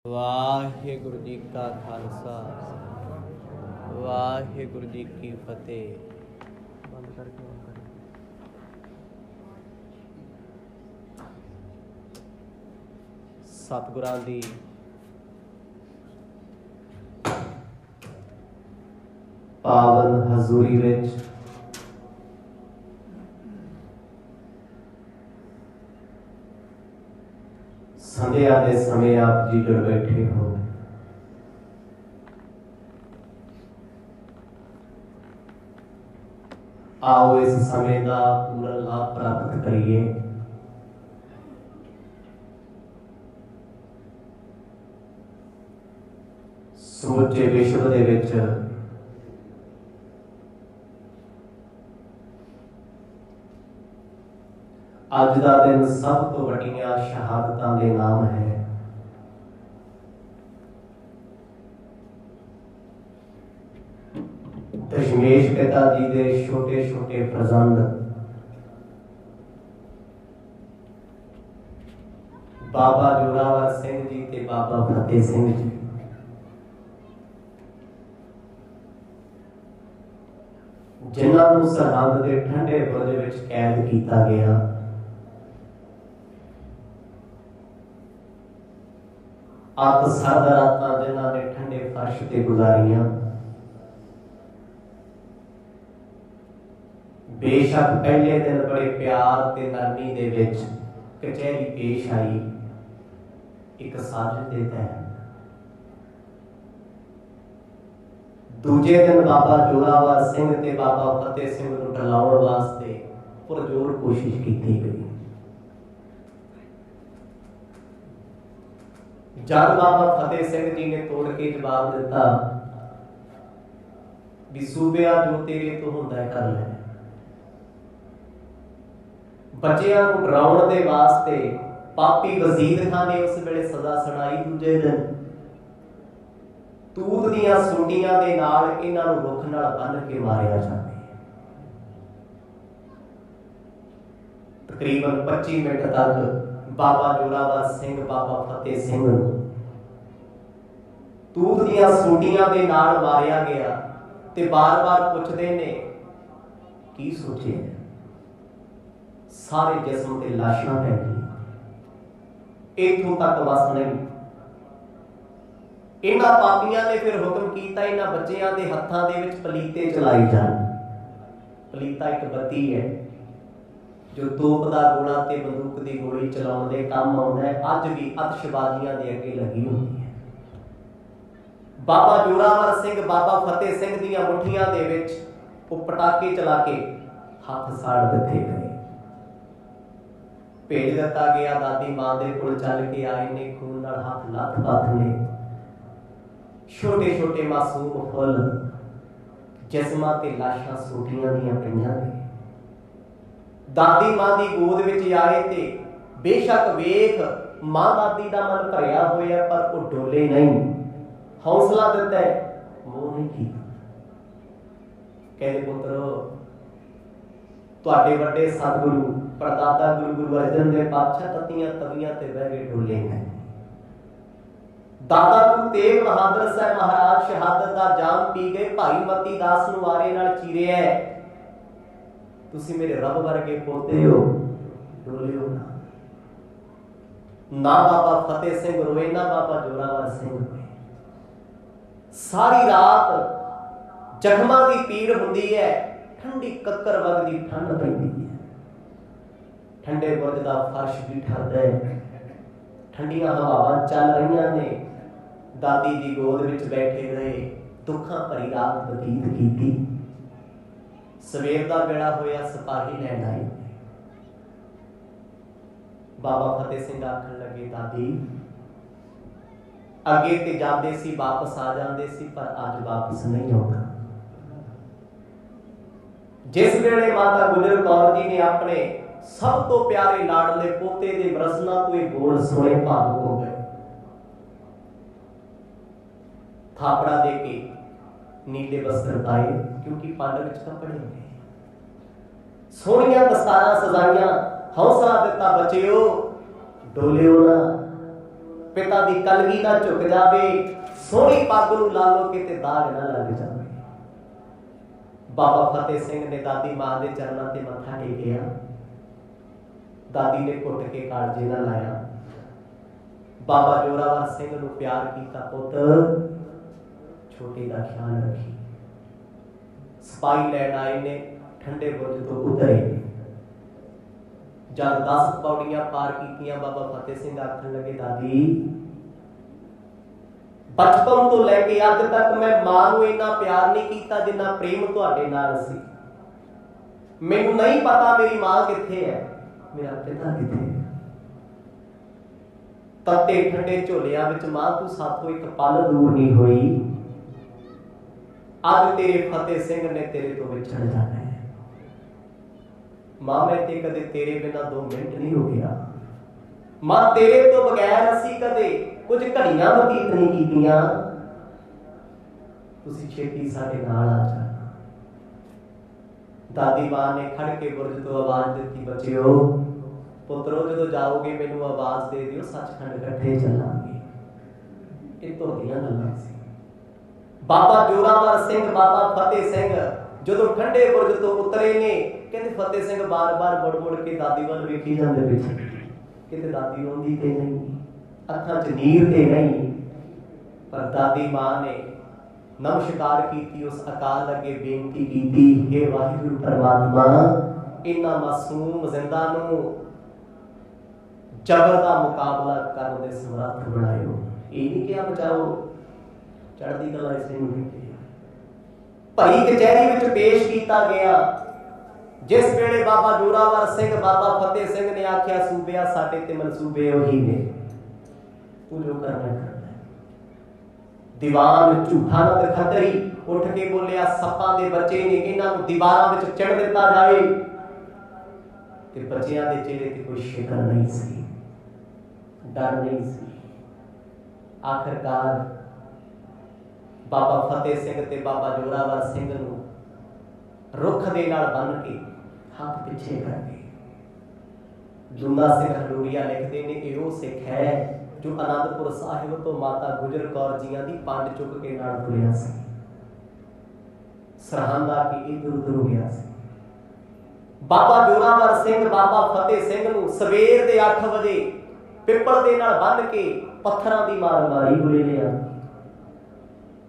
वाहिगुरु जी का खालसा वाहिगुरु जी की फतेह। बंद करके ऑन करें। सतगुरां दी पावन हजूरी विच संध्या के समय आप जी जुड़ बैठे हो। आओ इस समय का पूरा लाभ प्राप्त करिए। समੁੱਚੇ विश्व ਦੇ ਵਿੱਚ ਅੱਜ ਦਾ ਦਿਨ ਸਭ ਤੋਂ ਵੱਡੀਆਂ ਸ਼ਹਾਦਤਾਂ ਦੇ ਨਾਮ ਹੈ। ਦਸ਼ਮੇਸ਼ ਪਿਤਾ ਜੀ ਦੇ ਛੋਟੇ ਛੋਟੇ ਫਰਜ਼ੰਦ ਬਾਬਾ ਜੋਰਾਵਰ ਸਿੰਘ ਜੀ ਤੇ ਬਾਬਾ ਫਤਿਹ ਸਿੰਘ ਜੀ ਜਿਨ੍ਹਾਂ ਨੂੰ ਸਰਹੱਦ ਦੇ ਠੰਡੇ ਬੁਰਜ ਵਿੱਚ ਕੈਦ ਕੀਤਾ ਗਿਆ। ਅੱਤ ਸਰਦ ਰਾਤਾਂ ਜਿਨ੍ਹਾਂ ਨੇ ਠੰਡੇ ਫਰਸ਼ ਤੇ ਗੁਜ਼ਾਰੀਆਂ। बेशक पहले दिन बड़े प्यार ते नरमी दे विच कचहरी पेश आई एक साजिश दे तहत। दूजे दिन बाबा जोरावर सिंह ते बाबा फतेह सिंह नूं टलाउण वास्ते पुरजोर कोशिश की गई। जब बाबा फतेह सिंह जी ने तोड़ के जवाब दिता भी सूबेआ जो तेरे तो हुंदा है कर लै। बच्चियां को डराउण दे वास्ते पापी वजीर खान ने उस वेले सजा सुनाई। दूजे दिन तूत दीयां सूटियां दे नाल इन्हां नूं रुख नाल बन्ह के मारिया जावे। तकरीबन 25 मिनट तक बाबा जोरावर सिंह बाबा फतेह सिंह नूं तूत दीयां सूटियां दे नाल मारिया गया ते बार-बार पुछदे ने की सोचे। सारे जिस्म ते लाशां पै गई। इत्थों तक बस नहीं, इन्हां पापियां ने फिर हुक्म कीता इन्हां बच्चियां दे हत्थां दे विच पलीते चलाई जाण। पलीता एक बत्ती है जो तोप दा गोला ते बंदूक दी गोली चलाउण दे काम आउंदा है। अज भी आतिशबाजियां दे अगे लगी हुंदी है। बाबा जोरावर सिंह बाबा फतेह सिंह दीयां मुठियां दे विच वो पटाके चला के हथ साड़ दिते गए। भेज दिता गया दादी मां दे कोल चल के आए ने खून नाल हाथ लथ पथ ने छोटे छोटे मासूम फुल जिस्मां ते लाशां सूटियां दीयां पईयां ने। दादी मां दी गोद विच आए ते बेशक वेख मां दादी दा मन भरिया होया पर वो डोले नहीं। हौसला दिता है मोह नहीं कीता। कहते पुत्रो तुहाडे वड्डे सतगुरु परदादा गुरु गुरु अर्जन देव पातशाह तत्तियां तवियां ते बह के डोले हैं। दादा गुरु तेग बहादुर साहब महाराज शहादत दा जाम पी गए। भाई मती दास नूं वारे नाल चीरिया है। तुसी मेरे रब वर्गे पोते हो डोलियो ना। ना बाबा फतेह सिंह रोए ना बाबा जोरावर सिंह रोए। सारी रात जख्मां दी पीड़ हुंदी है। ठंडी कक्कर वगदी ठंड पैंदी है। ठंडे बुरज का फर्श भी ठरदा है। ठंडियां हवावां चल रही ने। दादी दी गोद विच बैठे रहे दुखां भरी रात बतीत कीती। सवेर का वेला होया सिपाही लैण आए। बाबा फतेह सिंह आखण लगे दादी अगे ते जांदे सी वापस आ जांदे सी पर अज वापस नहीं आउंदा। जिस वेले माता गुजर कौर जी ने अपने सब तो प्यारे लाडले पोते दे बरसना कोई बोल सुने भावुक हो गए। थापड़ा दे के नीले वस्त्र पाए क्योंकि पांड विच कपड़े ने। सोहणियां दस्तारां सजाइयां। हौसला दिता बच्चिओ डोलियो ना। पिता दी कलगी ना झुक जावे, सोहनी पग नूं ला लो किते दाग ना लग जावे। बाबा फतेह सिंह ने दादी मां के चरणों से मत्था टेकिया। दादी ने घुट के कालजे ना लाया। बाबा जोरावर सिंह नूं प्यार किया, पुत छोटे का ख्याल रखी। सिपाही लैन आए ने, ठंडे बुर्ज तो उतरे। जब 10 पौड़ियां पार कीतियां, बाबा फतेह सिंह आखन लगे, दादी बचपन तो लैके अज तक मैं मां नूं इन्ना प्यार नहीं किया जिन्ना प्रेम तुहाडे नाल सी। मैनूं नहीं पता मेरी मां कित्थे है, मेरा पिता कित्थे है। तत्ते ठंडे झोलियां विच मां तू साथों एक पल दूर नहीं हुई। अज तेरे फतेह सिंह ने तेरे तो विछड़ जाना है। मां मैं ते कदे तेरे बिना 2 मिनट नहीं हो गया। मां तेरे तो बगैर असी कदे कुछ घड़ियां बतीत नहीं कीतियां। तुसी छेती साडे नाल आ जाना। दादी मां ने खड़ के बुर्ज तो आवाज दी, बच्चिओ पुत्रो जो जाओगे मैनू आवाज दे दियो, सचखंड इकट्ठे चलांगे। ये तुहाडियां गल्लां सी। बाबा जोरावर सिंह, बाबा फतेह सिंह जो ठंडे बुर्ज तो उतरे ने, कहते फतेह सिंह बार बार मुड़ मुड़ के दादी वाल वेखी जांदे पिछे, किते दादी रोंदी ते नहीं, अखां च नीर ते नहीं। पर दादी मां ने नमस्कार की, उस अकाल अगे बेनती की, हे वाहिगुरू परमात्मा इन्हां मासूम जिंदा नूं जबर दा मुकाबला करने दे समर्थ बनायो। ये नहीं क्या बचाओ, चढ़दी कला इसे नहीं। भरी कचहरी विच पेश किया गया। जिस वेले बाबा जोरावर सिंह, बाबा फतेह सिंह ने आख्या, सूबेया साडे ते मनसूबे उही ने, तू जो करना करना। दीवान झूठा नंद खतरी उठ के बोलिया, सप्पां दे बच्चे ने, इन्हां नूं दीवारां विच चिण दिता जाए। ते बच्चियां दे चेहरे ते कोई शिकन नहीं सी, डर नहीं सी। आखिरकार बाबा फतेह सिंह ते बाबा जोरावर सिंह नूं रुख दे नाल बन के हाथ पिछे कर गए। जुंदा सिंह हलूरिया लिखते ने, यो सिख है जो आनंदपुर साहिब तो माता गुजर कौर जियां दी पंड चुक के नाल तुरिया सी। सरहंद आके इधर उधर हो गया सी। बाबा जोरावर सिंह, बाबा फतेह सिंह नूं सवेर दे 8 बजे पिपल दे नाल बन के पत्थरां दी मार मारी हुए लिया।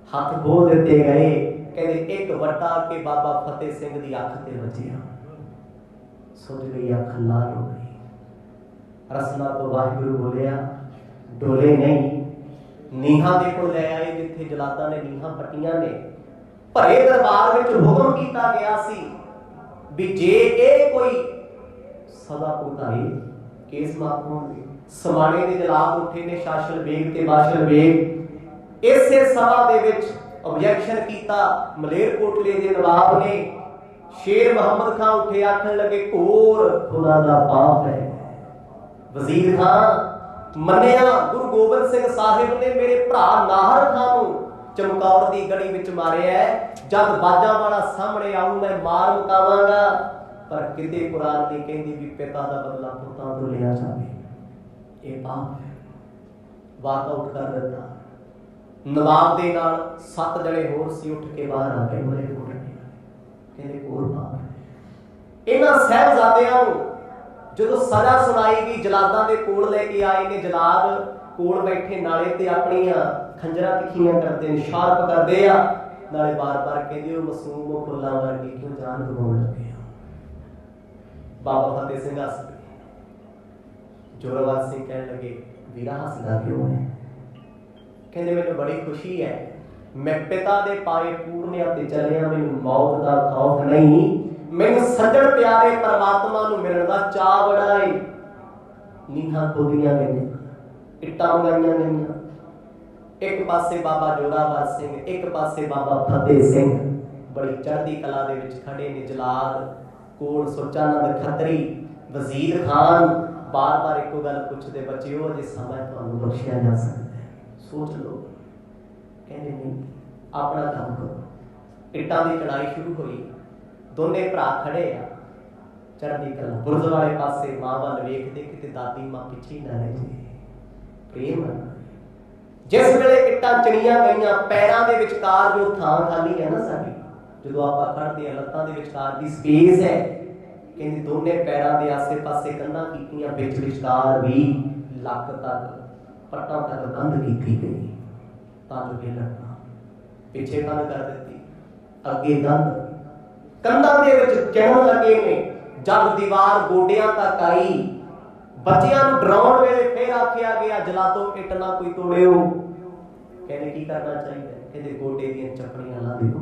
हाथ बोल दिते गए। कहते एक वट्टा के बाबा फतेह सिंह दी अख ते वजिया, सुज गई अख, लाल हो गई। रसना तो वाहिगुरू बोलिया, डोले नहीं, नीहां दे कोल ले आए जिथे जलादा ने नीहां पट्टियां ने। भरे दरबार विच हुक्म कीता गया सी भी जे ए कोई सदा भुगताई केस माफ होणगे। समाणे दे जलाद उठे ने शासल बेग ते बाशल बेग। इसे सभा दे विच ऑब्जेक्शन कीता मलेरकोटले दे नवाब ने। शेर मोहम्मद खान उठे, आखन लगे घोर खुदा दा पाप है। वजीर खान मन्निया, गुरु गोबिंद सिंह साहिब ने मेरे भरा नाहर खान नूं चमकौर दी गड़ी विच मारिया है। जब बाजा वाला सामने आऊं मैं मार मुकावांगा। पर किते कुरान दी कहंदी भी पिता दा बदला पुत्तां तों लिया जावे, ये पाप है। वाकआउट कर दिता। नवाब दे नाल 7 जने होर सी उठ के बाहर आ गए। बोले कहंदे कोर पाप है। इन्हां साहिबजादियां नूं जदों सजा सुनाई गई, जलादां दे कोल लेके आए ने। जलाद कोल बैठे नाले ते अपनियां खंजरां तिखियां करदे ने, शार्प करदे आ, नाले बार-बार कहंदे ओ मासूम फुल्लां वर्गी क्यों जान गवाउण लगे। बाबा फतेह सिंह हस गए। जोरावर सिंह कहने लगे, वीरा हसदा क्यों है? कहंदे मैनूं बड़ी खुशी है, मैं पिता दे पाए पूर्णिया ते चलिया, मैनूं मौत दा खौफ नहीं, मैनूं सज्जण प्यारे परमात्मा नूं मिलण दा चाह बड़ा है। नीहां खोदियां गईयां, इट्टां मंगाईयां गईयां। एक पासे बाबा जोरावर सिंह, एक पासे बाबा फतेह सिंह बड़ी चढ़दी कला दे विच खड़े ने। जलाद कोल सुचानंद खतरी, वजीर खान बार बार एको गल पुछदे, बच्चिओ अजे समय तुहानूं बख्शिया जा सकदा है, सोच लो। कहंदे नहीं, अपना काम करो। इट्टां दी चढ़ाई शुरू हुई। दोने भरा खड़े आ, चढ़दी कला। बुरज वाले पासे मां वल वेखदे, किते दादी मां पिछे ना रह जाए। प्रेम जिस वेले इट्टां चणीਆਂ गईਆਂ पैरों के विचकार जो थां खाली है ना साडी, जो आप खड़ते हैं लत्तां के विचकार की स्पेस है, कहते दोने पैरों के आसे पासे कंधां कीतियां, विच विचकार भी लक तक पट्टां तक कंध की गई तां जो हिलण ना। पिछे कंध कर दी, अगे कंध, कंधां दे विच चिण लगे ने। जब दीवार गोडियां तक आई, बच्चियां नूं डराउण वेले फिर आखिया गया जलादो इट ना कोई तोड़ियो। कहने की करना चाहिए, कहते गोडे दीयां चपड़ियां ला दिओ।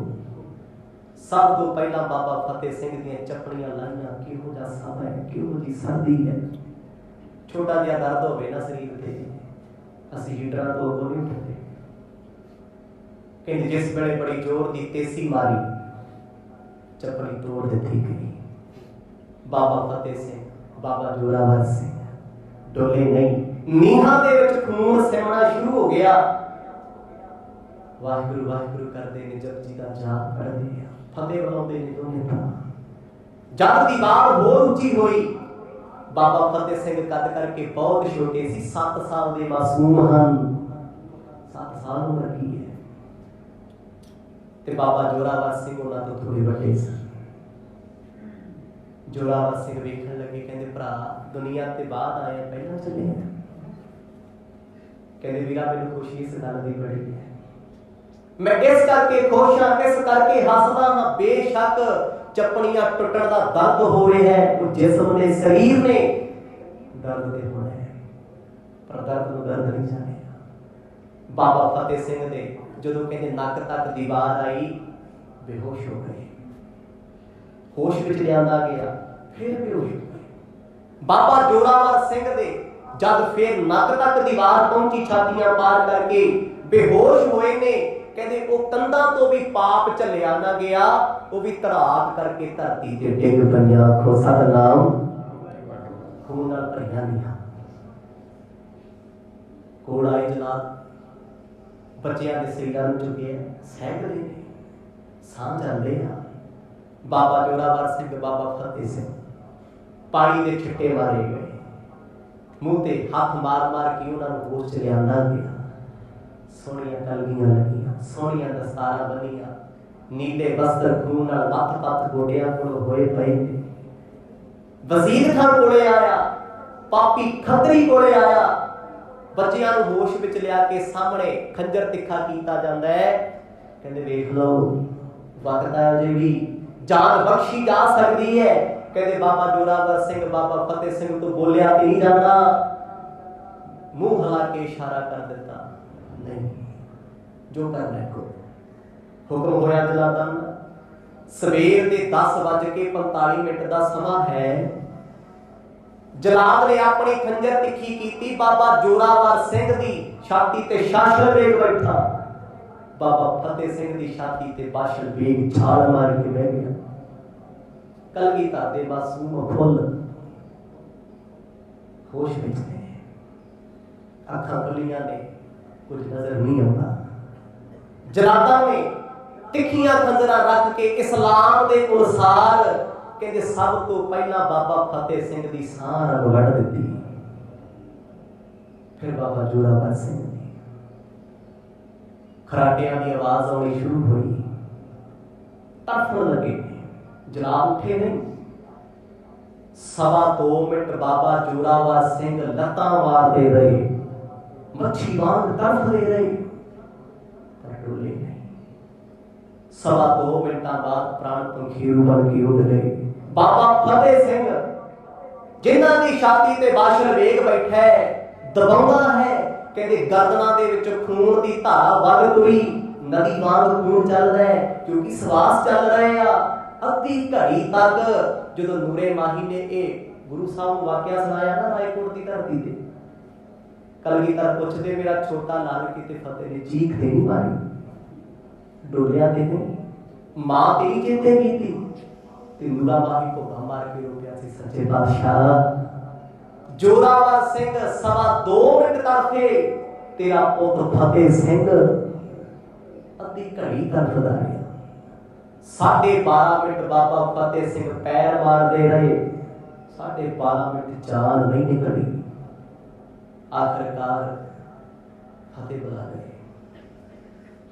सब तो पहला बाबा फतेह सिंह दीयां चपड़ियां लाइयां। किहो जिहा सब है, किहो जी सर्दी है, छोटा जिहा दर्द होवे ना शरीर ते, असीं हीटरां तो अगों नहीं उठदे। कहते जिस वेले बड़ी जोर दी तेसी मारी, चपड़ी तोड़ दी गई। बाबा फतेह सिंह, बाबा जोरावर सिंह डोले नहीं, नीहां दे विच खून सिमना शुरू हो गया। वाहिगुरू वाहिगुरू करदे ने, जपजी दा जाप पढ़दे आ, फतेह बुलाउंदे ने दोने भरा। जब दीवार होर उची होई, बाबा फतेह सिंह कद करके बहुत छोटे सी, 7 साल दे मासूम हन। 7 साल उम्र की है ते बाबा जोरावर सिंह उन्हां तो थोड़े वड्डे सन। जोरावर सिंह वेखण लगे, कहते भरा दुनिया ते बाद आए पहला चले हैं। कहते वीरा मैनूं खुशी इस गल दी बड़ी है, मैं इस करके खुश हाँ, इस करके हसदा हाँ। बेशक चपड़ियां टुटण दा दर्द हो रहा है, वो जिस्म ने शरीर ने दर्द दे होना है, पर दर्द नूं दर्द नहीं जाने। बाबा फतेह सिंह दे जदों कहते नक तक दीवार आई, बेहोश हो गए। होश विच लिआंदा गया, फिर बेहोश हो गए। बाबा जोरावर सिंह दे जब फिर नक तक दीवार पहुंची, छातियां पार करके बेहोश होए ने। कहते वो कंधां तो भी पाप झलिया ना गया, वो भी धड़ाक करके धरती ते डिग पईयां। आखो सतनाम, खून नाल भरियां नीहां। कोल आए जनाब, बच्चियां दे शरीरां नूं चुके सैकड़े ने, साह जांदे आ। बाबा जोरावर सिंह, बाबा फतेह सिंह पानी दे छिट्टे मारे गए, मुंह ते हाथ मार मार के उन्होंने होश च लिआंदा गया। सोहणियां कलगियां लगियां, सोहणियां दस्तारां बन्नियां, नीले वस्त्र खून नाल लथ पथ गोडियां कोल होए पए। वजीर खान कोले आया, पापी खतरी कोले आया। बच्चियां नूं होश विच लिया के सामने खंजर तिखा कीता जांदा है। कहंदे वेख लो वक्त आया जे भी जान बख्शी जा सकती है। कहते बाबा जोरावर सिंह, बाबा फतेह सिंह तो बोलिया नहीं जाता, मुंह हिला के इशारा कर देता, नहीं जो करना है को। हुक्म होया जलादां दा। सवेर के 10:45 का समा है। जलाद ने अपनी खंजर तिखी की, बाबा जोरावर सिंह की छाती ते शासन वेग बैठा। बाबा फतेह सिंह की छाती ते बाशल वेग छाल मार के बह गया। कलगीधर दे मासूम फुल होश विच ने, अखां खुलियां ने, कुछ नजर नहीं आता। जलादा ने तिखियां खंजरां रख के इस्लाम दे अनुसार कहते सब तो पहला बाबा फतेह सिंह की साह वड़ दी, फिर बाबा जोरावर सिंह ने। खराटियां की आवाज आनी शुरू हुई, तड़फण लगे। जलाल उठे नहीं। 2.25 मिनट बाबा जोरावर सिंह लत्तां मारते रहे, मच्छी वांग तड़फते रहे, पर डोले नहीं। 2.25 मिनटां बाद प्राण पंखीरू बन के उड़ गए। बाबा फतेह सिंह जिन्हां दी छाती ते बाशल वेग बैठा है, दबाउंदा है, कहते गर्दनां दे विच खून दी धारा वग तुरी, नदी वांग खून चल रहा है, क्योंकि श्वास चल रहे आ। अद्धी घड़ी तक जो नूरे माही ने गुरु साहब को वाकया सुनाया ना रायकोट की धरती से, कलगीधर पूछते मेरा छोटा लाल किते फतेह ने चीख ते नहीं मारी, डोलिया ते नहीं, मां तेरी चेते की थी ते नूरा माही को मार के रोकिया सी। सच्चे बादशाह जोरावर सिंह 2.25 मिनट तड़फे, तेरा पुत्र फतेह सिंह अद्धी घड़ी तड़फदा रहा। 12.5 मिनट बाबा फतेह सिंह पैर मारते रहे, 12.5 मिनट जान नहीं निकली। आखिरकार फतेह बुला गए।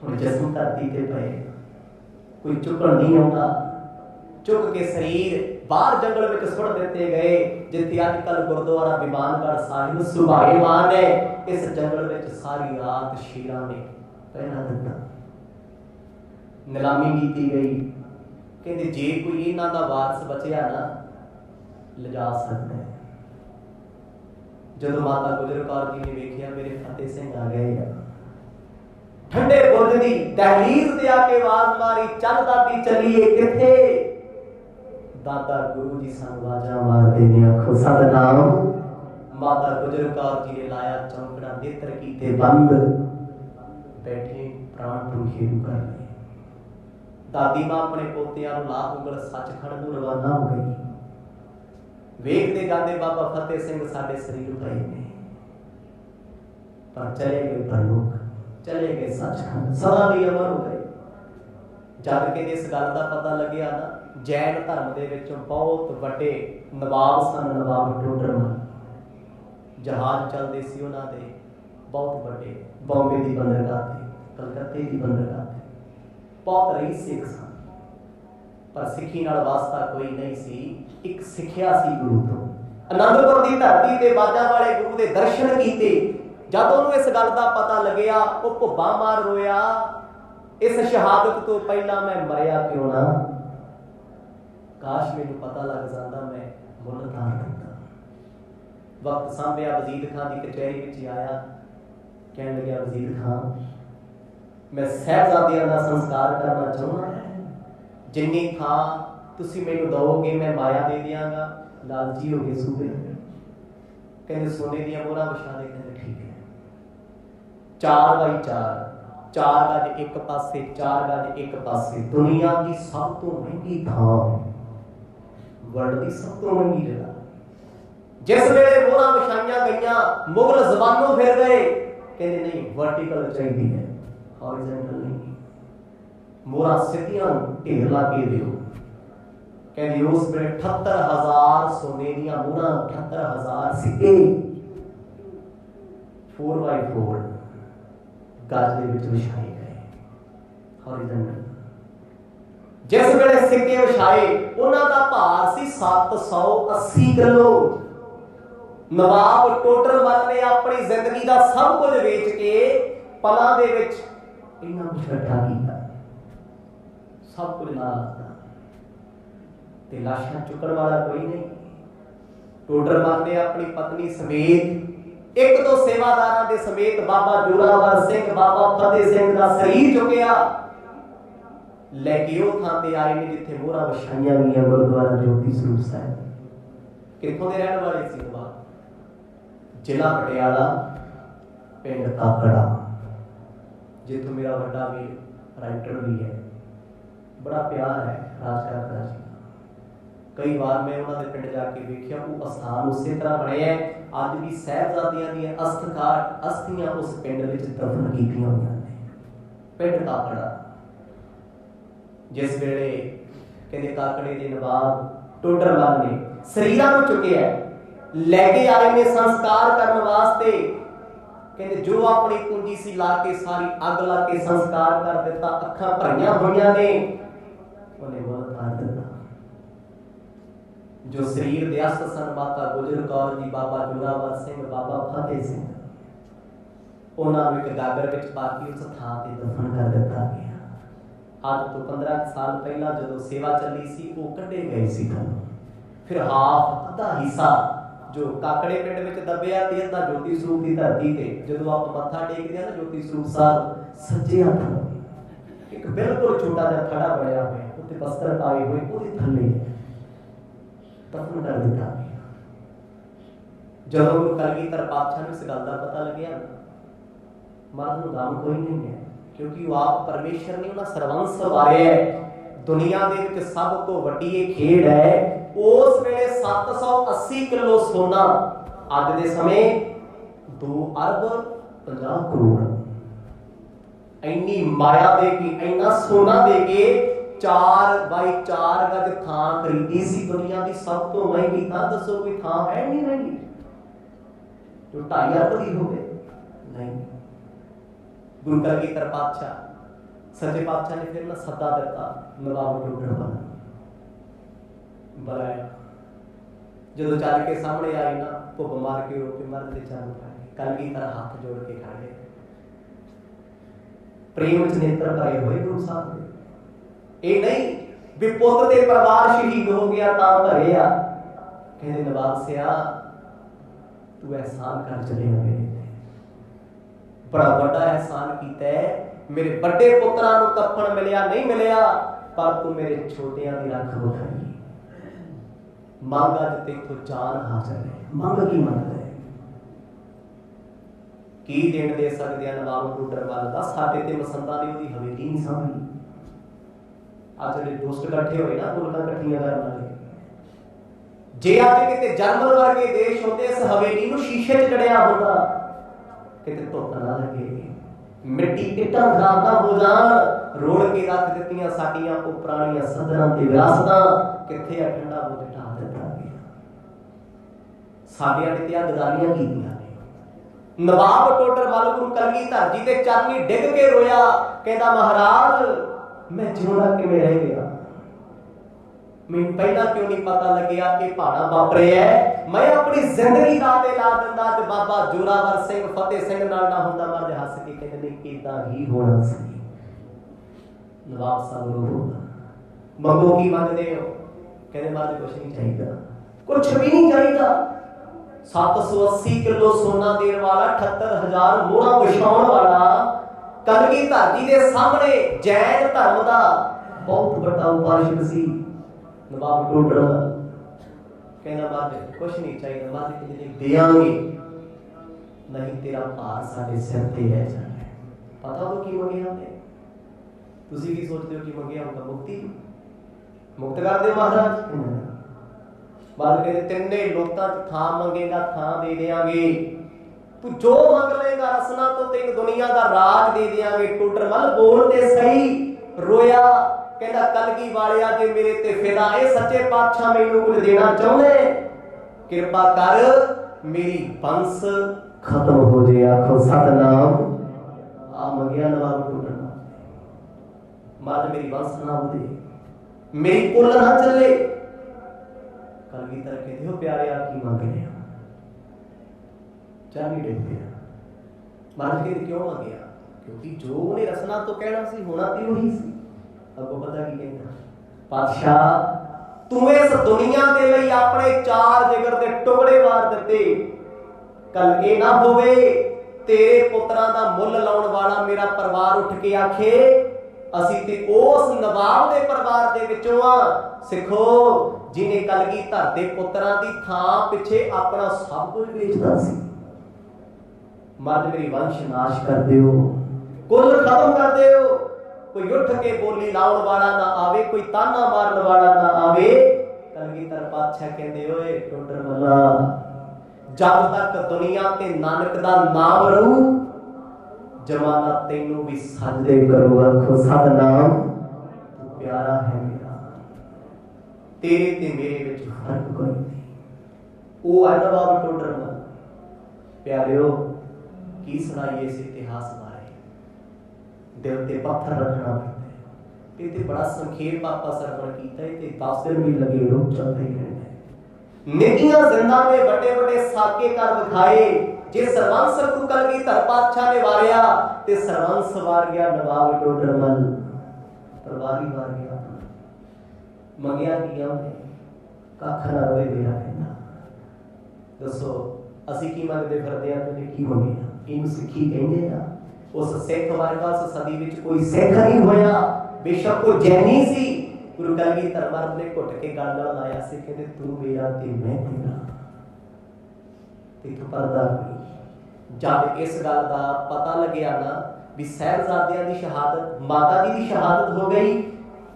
हुण जिस्म धरती ते पे, कोई चुकण नहीं आता। चुक के शरीर बाहर जंगल में सुट दिते गए, जिथे अजकल गुरुद्वारा बिमानगढ़ साहिब सुभाएमान है। इस जंगल में सारी रात शेरां ने पहरा दिता, नीलामी की गई। कहते जे कोई इन्हां दा वारस बचिया ना लिजा सकता है। जदों माता गुजर कौर जी ने वेखिया मेरे फतेह सिंह आ गए, ठंडे बुर्ज दी दहलीज ते आके आवाज मारी, चल दादी चलीए किथे। दादा गुरु जी सन वाजा मारदे ने, आखो सतनाम। माता गुजर कौर जी ने लाया चौंकड़ा, नेत्र कीते बंद, बैठे प्राण पंखेरू कर रहे। दादी मां अपने पोतियां नूं ला उंगल सचखंड नूं रवाना हो गई। वेखते जाते बाबा फतेह सिंह साडे शरीर पए ने, पर चले गए परलोक, चले गए सचखंड, सदा दी अमर हो गए। जद के इस गल का पता लग्या ना, जैन धर्म दे विचों बहुत वड्डे नवाब सन, नवाब टोडरमल। जहाज चलते सी उन्हां दे बहुत वड्डे, बॉम्बे की बंदरगाह ते, कलकत्ते की बंदरगाह ते, बहुत रईस सिख सन। पर सिੱਖੀ नाल वास्ता कोई नहीं सी। एक सिੱਖਿਆ सी गुरु तो। आनंदपुर की धरती ते बाजा वाले गुरु के दर्शन कीते। जब उन्होंने इस गल का पता लग्या, वो भुब्बा मार रोया, इस शहादत तो पहला मैं मरिया क्यों ना, काश मैनू पता लग जाता, मैं मुल तार दिता। वक्त सांभिया वजीर खान की कचहरी में आया, कहने लग्या वजीर खान मैं साहिबजादियां का संस्कार करना चाहना, जिन्नी थां तुसी मैनू दोगे मैं माया दे दियांगा। लालची हो गए सूबे, कहते सोने दी मोहरां विछा दे, कहते ठीक है। 4 बाई 4, 4 गज एक पासे, 4 गज एक पासे, दुनिया की सब तो महंगी थां, वर्ल्ड की सब तो महंगी जगह। जिस वेले मोहरां विछाइयां गईयां, मुगल जबानों फिर गए, कहते नहीं वर्टिकल चाहिए है, हॉरिजॉन्टल नहीं। मोहरां सीधियां ढेर ला के दिओ। कहते उस वेले 78,000 सोने दीयां मोहरां, 78,000 सिक्के 4x4 गज दे विच विछाए गए, हॉरिजॉन्टल। जिस वेले सिक्के विछाए, उन्हां दा भार सी 780 किलो। नवाब टोडरमल ने अपनी जिंदगी का सब कुछ वेच के पलां दे विच इन्ना कुछ इकट्ठा किया, सब कुछ ना लाता, ते लाशां चुकण वाला कोई नहीं। टोडरमल ने अपनी पत्नी समेत 1-2 सेवादारां दे समेत बाबा जोरावर सिंह, बाबा फतेह सिंह का शरीर चुकिया, लैके उह थां ते आए ने जिथे मोहरां विछाईयां गईयां, गुरुद्वारा ज्योति स्वरूप साहिब। कित्थों दे रहण वाले सी? जिला पटियाला, पिंड काकड़ा, जिथों मेरा बड़ा वीर राइटर भी है, बड़ा प्यार है राज काकड़ा जी। कई बार मैं उन्होंने पिंड जाके देखिया, वो स्थान उस तरह बने है। अज भी साहिबजादियां दी अस्थियां उस पिंड में दफन कीतियां हुई ने। पिंड काकड़ा, जिस वेले कहते काकड़े के नवाब टोडरमल ने शरीरां नूं चुकिया, लैके आए ने संस्कार करने वास्ते। कहते जो अपनी पूंजी सी ला के सारी अग ला के संस्कार कर दिता, अखां भरियां होईयां ने, उन्हें मुल तार दिता। जो शरीर दे अस्त सन, माता गुजर कौर जी, बाबा जोरावर सिंह, बाबा फतेह सिंह, उन्हां नूं एक गागर विच पा के उस थां ते दफन कर दिता गया। अज तो 15 साल पहला जो सेवा चली सी, वो कढ़े गए सी थां। फिर हाफ अद्धा हिस्सा जो काकड़े पिंड में दबिया, ते अद्धा ज्योति स्वरूप की धरती ते। जदों आप मत्था टेकदे ना ज्योति स्वरूप साहब, सज्जे हत्थ एक बिल्कुल छोटा जिहा खड़ा बनया होया, उत्ते बस्तर पाए हुए, ਉਹਦੇ थल्ले दफन कर दिता गया। जदों गुरु कलगीधर पातशाह नूं इस गल दा पता लग्या, मरद नूं गम कोई नहीं है, क्योंकि वो आप परमेश्वर ने उन्हां सरवंस वारिया है। दुनिया दे विच सब तो वड्डी ये खेड है। उस वेले 780 किलो सोना, अज दे समय 2 अरब 50 करोड़, इन्नी माया दे के, इन्ना सोना दे के 4 बाई 4 गज थां खरीदी सी। दुनिया की सब तो महंगी थां, दसो कोई थां है नहीं महंगी जो 2.5 अरब की हो? नहीं। गुरु कलगीधर पातशाह सच्चे पातशाह ने फिर ना सदा दिता नवाब टोडर वाल बुलाया। जो चल के सामने आई ना भुप मार के रो के मर के चरण पाए कलगीधर हाथ जोड़ के खड़े प्रेम च नेत्र भरे हुए गुरु साहब ने। ये नहीं भी पुत ते परिवार शहीद हो गया तां भरे आ। कहते नवाब सिया तू एहसान कर चले मेरे ते बड़ा बड़ा एहसान कीता है। मेरे बड़े पुत्रां नूं कफन मिलिया नहीं मिलिया पर तू मेरे छोटियां दी रख बखाई। मंग अज तेथों जान हासिल है। मंग की मंगदा है की देण दे सकदे आ नवाब टोडर वाल दा। साडे ते मसंदा ने ओदी हवेली नहीं सांभी। अज जेडे दोस्त इकट्ठे होए ना मुल्कां इकट्ठियां करन वाले जे अज किते जर्मन वर्गे देश होंदे इस हवेली नूं शीशे च जड़िया होंदा किते धुप ना लगे मिट्टी इट्टां खराब ना हो जाण रोड़ के रख दित्तियां साडियां ओ पुराणियां सदरां ते विरासतां किथे आ ठंडा हो ढा दित्ता गया। साडियां ने ते आ गदारियां कीतियां ने। नवाब टोडर वाल गुरु कलगीधर जी दे चरनी डिग के रोया कहंदा महाराज मैं जिउंदा किवें रह गया मैं पहला क्यों नहीं पता लग्या कि भाड़ा वापरिया है। मैं अपनी जिंदगी दा ते ला दिंदा ते बाबा जोरावर सिंह फतेह सिंह नाल ना हुंदा मर हस के कहंदे नहीं इदां ही होना सी। नवाब साहब रो मंगो की मंगदे हो कहंदे मारे कुछ नहीं चाहिए कुछ भी नहीं चाहिए। 780 किलो सोना देने वाला 78,000 मोहरा विछाउण वाला कलगीधर जी दे सामने जैन धर्म दा बहुत बड़ा उपासक सी नवाब टोडर कहना बात कुछ नहीं चाहिए बात के देंगे नहीं तेरा भार साडे सिर ते रह जाना। पता तो की मंगिया ने तुसी की सोचते हो कि मंगिया होगा मुक्ति मुक्त कर दे महाराज। बात कहते तिन्ने लोकां च थां मंगेगा थां दे देंगे तू जो मंग लेगा रसना तो तेन दुनिया दा राज दे देंगे। टोडर मल बोलते सही रोया कहता कलगी वालिया जे मेरे ते फिदा ए सच्चे पातशाह मैनू कुछ देना चाहुंदे कृपा कर मेरी वंश खत्म हो जाए। आखो सतनाम आ मंगिया नवाब टोडर मार मेरी वंश ना हो दे मेरी कुल ना चले। कलगीधर कहते हो प्यारे आ की मंग रहे चाबी डिग गया। महाराज कहते क्यों मंगिया क्योंकि जो उन्हें रसना तो कहना सी होना तो वही सी। अगो पता की कहना पातशाह तू इस दुनिया दे लई अपने 4 जिगर दे टुकड़े वार दिते कल ये ना होवे तेरे पुत्रां दा मुल लाउण वाला मेरा परिवार उठ के आखे असी ते उस नवाब दे परिवार दे विचों आ। सिखो जिन्हें कलगीधर दे पुत्रां दी थां पिछे अपना सब कुछ बेचदा सी। मर्द मेरी वंश नाश कर दियो कुल खत्म कर दियो कोई उठ के बोली लाउण वाला ना आवे कोई ताना मारन वाला ना आवे। कलगीधर पातशाह कहंदे ओए टोडर वाला जब तक दुनिया ते नानक दा नाम रहू जमाना तैनू भी सजदे करूगा। आखो सतनाम तू प्यारा है मेरा तेरे ते मेरे विच फर्क कोई नहीं। ओ है नवाब टोडर वाल प्यारिओ की सुनाइए इस इतिहास बारे दिल ते पत्थर रखना पैंदा है। बड़ा संखेप आपा सरवण कीता है 10 दिन भी लगे लोग चलते ही रहने निधियां जिंदा में बड़े बड़े साके कर दिखाए। जे सरवंश को कलगीधर पातशाह ने वारिया ते सरवंश वार गया नवाब टोडर वाल परवारी वार गया। मंगिया की कख ना रोए मेरा कहना दसो असी की मंगदे फिरदे आ तुसीं की मंगिया इनू सिੱਖੀ ਕਹਿੰਦੇ ਆ। उस सिख वर्गा उस सदी विच कोई सिख नहीं होया बेशक कोई जैनी सी। गुरु कलगीधर महाराज ने घुट के गल नाल लाया सी कहते तू मेरा ते मैं तेरा तेथों पर्दा कोई। जब इस गल दा पता लग्या ना भी साहिबजादियां दी शहादत माता जी दी शहादत हो गई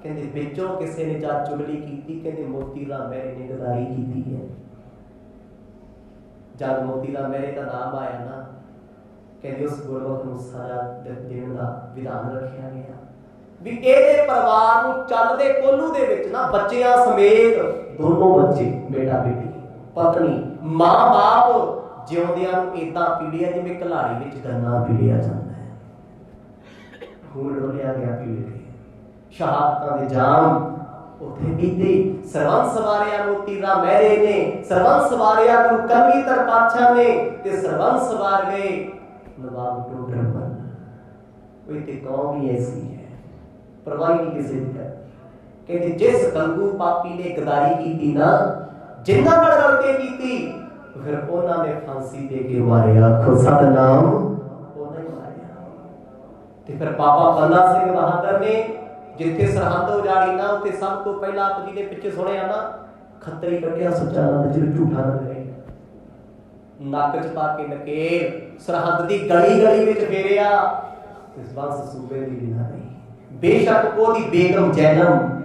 कहते विचों किसी ने जा चुगली की कहते मोती राम मेरे ने गदारी की है। जब मोती राम मेरे का नाम आया ना कहते उस गुरबत नूं सजा देण दा विधान रखिया गया भी ਇਹਦੇ परिवार नूं ਚੱਲਦੇ कोलू दे विच ना बच्चियां समेत दोनों बच्चे बेटा बेटी पत्नी मां बाप ਜਿਉਂਦਿਆਂ ਨੂੰ ਇਦਾਂ ਪੀੜਿਆ ਜਿਵੇਂ ਘਲਾੜੀ ਵਿੱਚ ਗੰਨਾ ਪੀੜਿਆ ਜਾਂਦਾ ਹੈ। खून डोलिया गया पीड़ के, शहादतां दे जाम उत्थे पीते। सरबंस वारिया मोती राम मेहरे ने, सरबंस वारिया गुरु कलगीधर पातशाह ने, ते सरबंस वार गए नवाब टोडर मल। कोई ते कौम ही ऐसी है, परवाह नहीं किसी की कर। कहते जिस गंगू पापी ने गदारी की ना, जिन्ना नाल रल के कीती, फिर उन्हां ने फांसी दे के मारिया। आखो सतनाम, उन्हां ही मारिया। ते फिर बाबा बंदा सिंह बहादुर ने जिथे सरहद उजाड़ी ना, उत्थे सब तो पहला आप जी ने पिछे सुनिया ना, खतरी कटिया सुचा ना जिर झूठा ना करे, नक च पा के नकेल सरहद दी गली गली विच फेरिया। इस बंस सूबे दी बिना नहीं। बेशक ओदी बेगम जैनम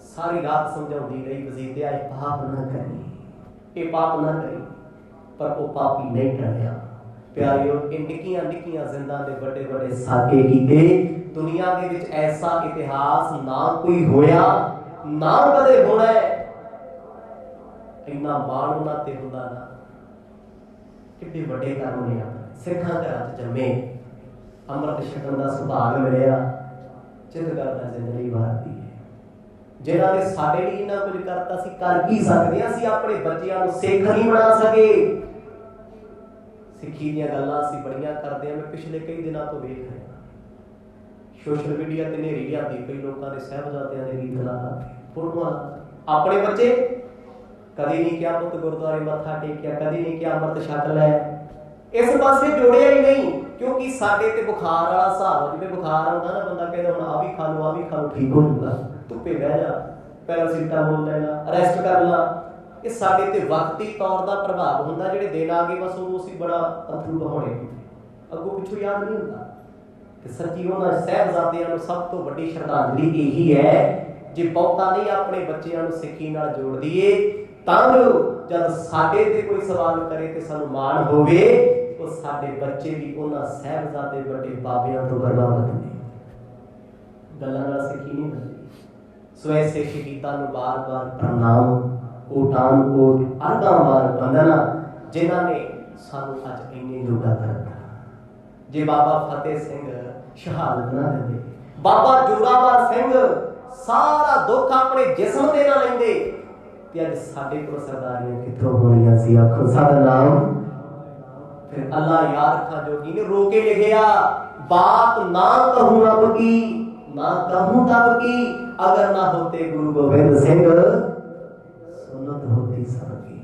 सारी रात समझाउंदी रही, वजीर दे पाप ना करी, ये पाप ना करी, पर वो पापी नहीं टलिया। प्यारियो इन निक्कियां निक्कियां जिंदा दे बड़े बड़े साके कीते। दुनिया दे विच ऐसा इतिहास ना कोई होया ना कदे होना है। इन्ना माण उन्हां ते हुंदा ना, किड्डे वड्डे कर्म ने सिखां घरां च जम्मे, अमृत छकण दा सुभाग मिलिया, चित करदा जिंदगी वारदी है। जिन्हां ने साडे लई इन्ना कुछ करता, सी कर की सकदे हां? असीं अपने बच्चिआं नूं सिख नहीं बना सके। सिੱਖੀ ਦੀਆਂ ਗੱਲਾਂ ਅਸੀਂ ਬੜੀਆਂ ਕਰਦੇ ਹਾਂ। ਮੈਂ ਪਿਛਲੇ ਕਈ ਦਿਨਾਂ ਤੋਂ ਵੇਖ ਰਿਹਾ ਸੋਸ਼ਲ ਮੀਡੀਆ ਤੇ ਨੇਰੀ ਲਿਆਂਦੀ ਪਈ, ਲੋਕਾਂ ਦੇ ਸਾਹਿਬਜ਼ਾਦਿਆਂ ਦੇ ਗੀਤ ਲਾ ਲਾ ਫੋਟੋਆਂ। ਆਪਣੇ ਬੱਚੇ ਕਦੇ ਨਹੀਂ ਕਿਹਾ ਪੁੱਤ ਗੁਰਦੁਆਰੇ ਮੱਥਾ ਟੇਕਿਆ, ਕਦੇ ਨਹੀਂ ਕਿਹਾ ਅੰਮ੍ਰਿਤ ਛਕ ਲੈ, ਇਸ ਪਾਸੇ ਜੋੜਿਆ ਹੀ ਨਹੀਂ। ਕਿਉਂਕਿ ਸਾਡੇ ਤੇ ਬੁਖਾਰ ਵਾਲਾ ਹਿਸਾਬ, ਜਿਵੇਂ ਬੁਖਾਰ ਆਉਂਦਾ ਨਾ, ਬੰਦਾ ਕਹਿੰਦਾ ਹੁਣ ਆ ਵੀ ਖਾ ਲਓ, ਆ ਵੀ ਖਾ ਲਓ, ਠੀਕ ਹੋ ਜਾਊਗਾ, ਧੁੱਪੇ ਬਹਿ ਜਾ, ਪੈਰਾਸੀਟਾਮੋਲ ਲੈ ਲਾ, ਰੈਸਟ ਕਰ ਲਾ। ਇਹ ਸਾਡੇ ਤੇ ਵਕਤੀ ਤੌਰ ਦਾ ਪ੍ਰਭਾਵ ਹੁੰਦਾ। ਜਿਹੜੇ ਦਿਨ ਆ ਗਏ ਬਸ ਉਦੋਂ ਅਸੀਂ ਬੜਾ ਅਥਰੂ ਬਹਾਉਣੇ, ਅੱਗੋਂ ਪਿੱਛੋਂ ਯਾਦ ਨਹੀਂ ਹੁੰਦਾ। ਤੇ ਸੱਚੀ ਉਹਨਾਂ ਸਾਹਿਬਜ਼ਾਦਿਆਂ ਨੂੰ ਸਭ ਤੋਂ ਵੱਡੀ ਸ਼ਰਧਾਂਜਲੀ ਇਹੀ ਹੈ, ਜੇ ਬਹੁਤਾ ਨਹੀਂ ਆਪਣੇ ਬੱਚਿਆਂ ਨੂੰ ਸਿੱਖੀ ਨਾਲ ਜੋੜ ਦਈਏ, ਤਾਂ ਜੋ ਜਦ ਸਾਡੇ ਤੇ ਕੋਈ ਸਵਾਲ ਕਰੇ ਤੇ ਸਾਨੂੰ ਮਾਣ ਹੋਵੇ, ਉਹ ਸਾਡੇ ਬੱਚੇ ਵੀ ਉਹਨਾਂ ਸਾਹਿਬਜ਼ਾਦੇ ਵੱਡੇ ਬਾਬਿਆਂ ਤੋਂ ਪ੍ਰਭਾਵਿਤ ਨੇ। ਗੱਲਾਂ ਨਾਲ ਸਿੱਖੀ ਨਹੀਂ ਮਿਲਦੀ। ਸੋ ਐਸੇ ਸ਼ਹੀਦਾਂ ਨੂੰ ਬਾਰ-ਬਾਰ ਪ੍ਰਣਾਮ, ਕੋਟਾਨ ਕੋਟ ਅਰਦਾਂ ਬੰਦਨਾ, ਜਿਨ੍ਹਾਂ ਨੇ ਸਾਨੂੰ ਅੱਜ ਇੰਨੇ ਜੋਗਾ ਕਰਤਾ। ਜੇ ਬਾਬਾ ਫਤਿਹ ਸਿੰਘ ਸ਼ਹਾਦਤ ਨਾ ਦਿੰਦੇ, ਬਾਬਾ ਜੋਰਾਵਰ ਸਿੰਘ ਸਾਰਾ ਦੁੱਖ ਆਪਣੇ ਜਿਸਮ ਦੇ ਨਾਲ ਲੈਂਦੇ, ਤੇ ਅੱਜ ਸਾਡੇ ਕੋਲ ਸਰਦਾਰੀਆਂ ਕਿੱਥੋਂ ਹੋਣੀਆਂ ਸੀ? ਆਖੋ ਸਤਨਾਮ। फिर अल्लाह यार था जोगी ने रोके लिखिया, बात ना कहूं अब की, ना कहूं तब की, अगर ना होते गुरु गोविंद सिंह सुन्नत होती सबकी।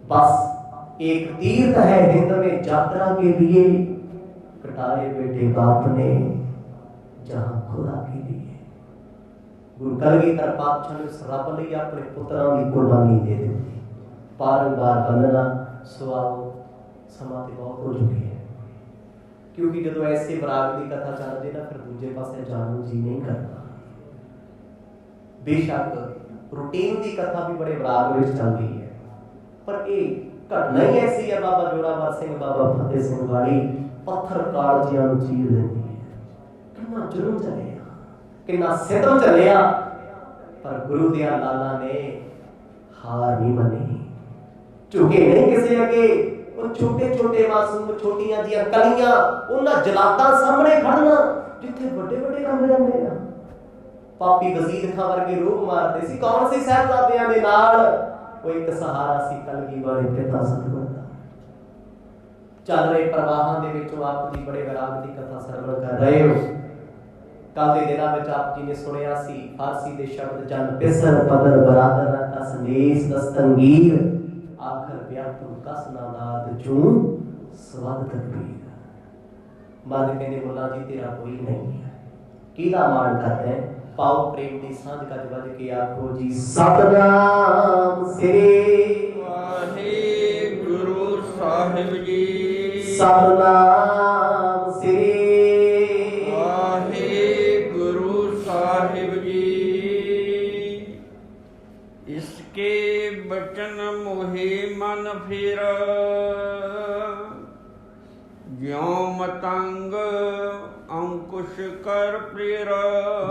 बस एक तीर्थ है हिंद में यात्रा के लिए, कटाए बेटे बाप ने जहां खुदा के लिए। गुरु कलगीधर पातशाह ने उस रब लई अपने पुत्रां दी कुर्बानी दे दी। बारंबार बंदना सवाओ समा ते बहुत हो चुकी है, क्योंकि जो ऐसे विराग की कथा चल जाए ना, फिर दूजे पासे जाने को जी नहीं करता। बेशक रूटीन की कथा भी बड़े विराग में चलती है, पर एक घटना ही ऐसी है। बाबा जोरावर सिंह, बाबा फतेह सिंह वाली पत्थर कालजियां नूं चीर देती है। कितना जुल्म चलिया, कितना सितम चलिया, पर गुरु दिया लाला ने हार नहीं मनी, झुके नहीं किसी अगे। वो छोटे छोटे मासूम छोटियां जियां कलियां उन्हां जलादां सामने खड़ना, जिथे बड़े बड़े काम जांदे आ। पापी वजीर खां वर्गे रूप मारते सी, कौन सी साहबजादियां दे नाल? वो एक सहारा सी कलगी वाले पिता सतगुर दा। चल रहे प्रवाहां दे विचों आप जी बड़े विराग दी कथा सरवण कर रहे हो। कल दे दिनां विच आप जी ने सुनिया सी फारसी दे शब्द जन पिसर पदर बरादर का संदेश दस्तंगीर, आखिर व्यापक कस नादाद चूं स्वाद तकबीर। मर्द कहते मुल्ला जी तेरा कोई नहीं है, किहदा मान करते हैं? पाओ प्रेम दी सांझ गज बज के आखो जी सतनाम श्री वाहिगुरु साहिब जी, सतनाम श्री वाहिगुरु साहिब जी। इसके बचन मोहे मन फिर, ज्यों मतंग अंकुश कर प्रेर।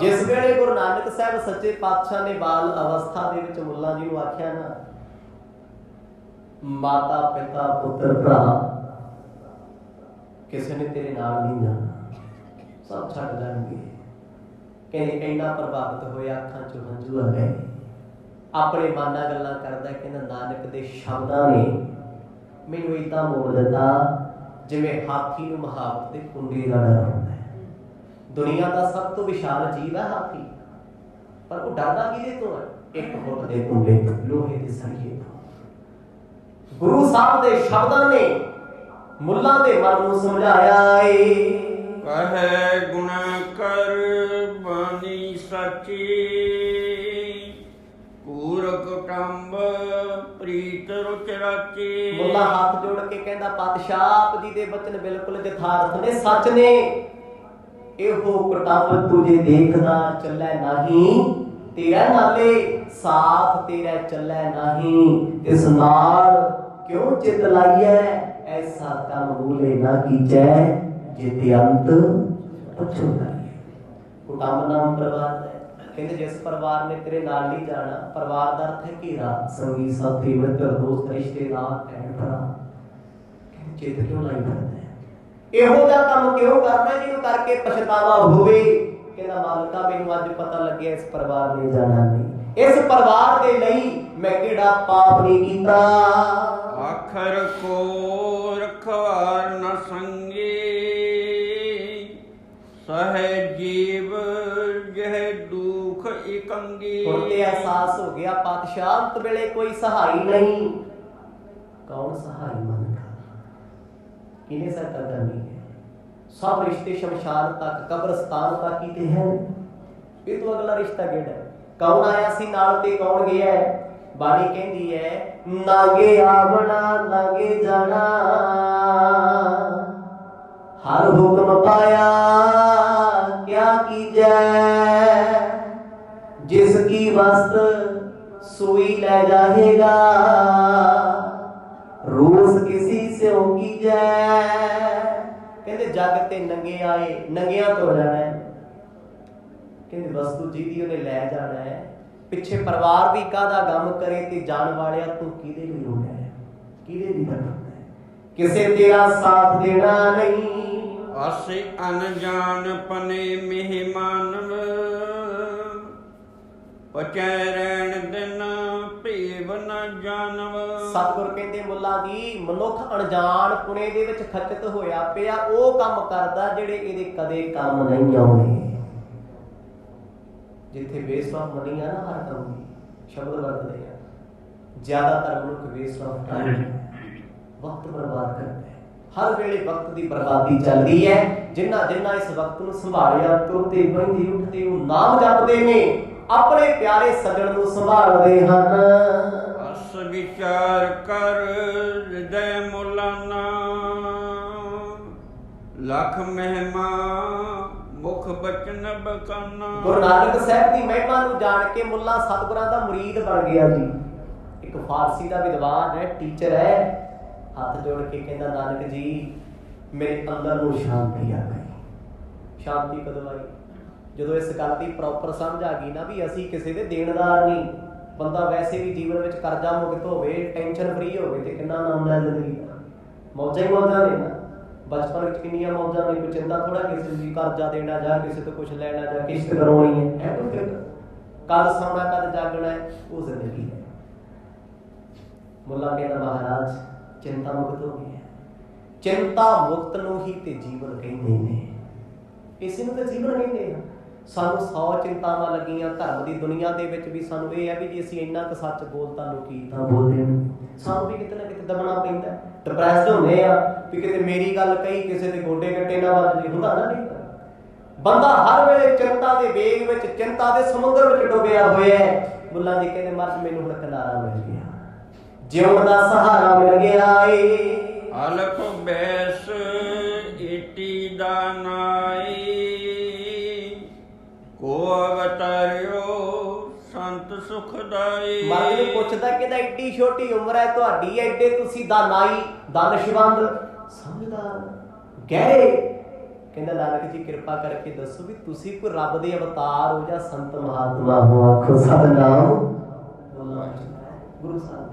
जिस वेले गुरु नानक साहब सच्चे पातशाह ने बाल अवस्था दे विच मुल्ला जी नूं आख्या ना, माता पिता पुत्र भरा किसी ने तेरे नाल नहीं जाना, सब छड़ जाएंगे। कहते इन्ना प्रभावित होया, अखां चों हंझू आ गए। अपने मन नाल गल्लां करदा, कहंदा नानक दे शब्दां ने मैनूं इदां मोड़ दित्ता जिवें हाथी नूं महावत दे कुंडे दा डर हुंदा है। दुनिया का सब तो विशाल जीव है हाथी, पर वो डरदा किहदे तों है? एक फुट दे कुंडे तो, लोहे दे सरिये तो। गुरु साहब दे शब्दां ने मुल्लां दे मन नूं समझाया है। कहे गुण कर बानी सची, पूरक टंब प्रीत रुच राची। मुल्ला हाथ जोड़ के कहंदा पातशाह आप जी दे वचन बिल्कुल यथार्थ ने, सच ने। एहो कटंब तुझे देखदा चलै नाही, तेरा नाले साथ तेरा चलै नाही। इस नाल क्यों चित लाइए, ऐसा काम भूले ना कीजै, जिते अंत पछुताइए। कुटुंब नाम परिवार है। कहते जिस परिवार ने तेरे नाल नहीं जाना, परिवार का अर्थ है घेरा, संगी साथी मित्र दोस्त रिश्तेदार भैन भरा। चित क्यों लाई करते हैं, ਇਹੋ ਜਿਹਾ ਕੰਮ क्यों करना ਜਿਹਨੂੰ करके पछतावा होवे। कहना मालका मैनू अज पता लगे इस परिवार ने जाना नहीं, इस परिवार के लिए मैं किहड़ा पाप नहीं कीता। आखर को रखवार न संगे, सहे जीव जह दुख इकंगी। उनते एहसास हो गया पातशाह अंत वेले कोई सहाय नहीं। कौन सहाय मानगा, किने सहायता करनी है? सब रिश्ते शमशान तक कब्रस्तान तक ही हैं। ये तो अगला रिश्ता केड़ा है? कौन आया सी नाल ते कौन गया है? बाणी कहती है नागे आवना नागे जाना, हर हुक्म पाया क्या कीजै। जिसकी वस्त सुई ले जाएगा, रोज किसी से होगी जय। कहते जग ते नंगे आए, नंगिया तो जाना है। कहते वस्तु जिहदी उन्हें लै जाना है, पिछे परिवार भी कादा गम करे ते जान वालिया तू किहदे लई रोना है, किहदे लई तड़फना है? किसे तेरा साथ देना नहीं। असे अनजान पने मेहमान, पचै रहन दिन भेव न जानव। सतगुर कहते मुल्ला जी मनुख अनजान पुणे दे विच खचत होया पिया ओ काम करदा ਜਿਹੜੇ ਇਹਦੇ ਕਦੇ ਕੰਮ ਨਹੀਂ ਆਉਣੇ। ਜਿੱਥੇ ਬੇਸਵਾਬ ਮਨੀ ਆ ਨਾ ਹਰ ਕੰਮ ਦੀ ਸ਼ਬਦ ਵਰਤਦੇ ਆ, ਜ਼ਿਆਦਾਤਰ ਮਨੁੱਖ ਬੇਸਵਾਬ ਵਕਤ ਬਰਬਾਦ ਕਰਦੇ हर वेले वक्त की बर्बादी चल रही है। जिन्ना जिन्ना इस वक्त नूं संभालिया तुरते बहिंदे उठते नाम जपदे ने, अपने प्यारे सजण नूं संभालदे हन। अस विचार कर हृदय मुलाना, लख महिमा मुख बचन बकाना। गुरु नानक साहब की महिमा नूं जान के मुल्ला सतगुरां दा मुरीद बन गया जी। एक फारसी का विद्वान है, टीचर है, हाथ जोड़ के कहना नानक जी मेरे अंदर नूं शांति आ गई। शांति कदों आई? जो इस गल की प्रॉपर समझ आ गई ना भी असी किसी के देनदार नहीं। बंदा वैसे भी जीवन में कर्जा मुक्त हो, टेंशन फ्री हो, कितना आनंद है जिंदगी का। मौजा ही मौजा ने ना, बचपन में किनिया मौजा ने, कोई चिंता थोड़ा किसी की कर्जा देना जा किसी तो कुछ लेना जा किश्त करवानी है कोई फिक्र। कद सोना कद जागना है वो जिंदगी है। मुल्ला कहना महाराज चिंता मुक्त हो गई है। चिंता मुक्त नूं ही ते जीवन कहंदे ने, इसे नूं ते जीवन कहंदे आ। सानू 100 चिंतावां लगियां धर्म की दुनिया दे विच भी सानू ये है भी जे असीं इन्ना क सच बोलता लोकी तां बोलदे ने, सानू भी किते ना किते दबना पैंदा। डिप्रैस्ड होंदे आ भी किते मेरी गल कही किसी दे गोडे गट्टे ना वज जे, हुंदा ना नहीं। बंदा हर वेले चिंता दे वेग विच, चिंता दे समुंदर विच डुबिया होया है। मुल्ला जी कहंदे महाराज मैनूं हुण किनारा मिल गया, जीवन का सहारा मिल गया है। अलप बैस इटी दानाई, को अवतारियो संत सुखदाई। मर्द नूं पुछदा कि एड्डी छोटी उम्र है तुहाडी, एड्डे तुसीं दानाई दानशवंद समझदार गहरे। कहंदा नानक जी कृपा करके दसो भी तुसीं कोई रब दे अवतार हो जां संत महात्मा हो? आखो सतनाम गुरु साहब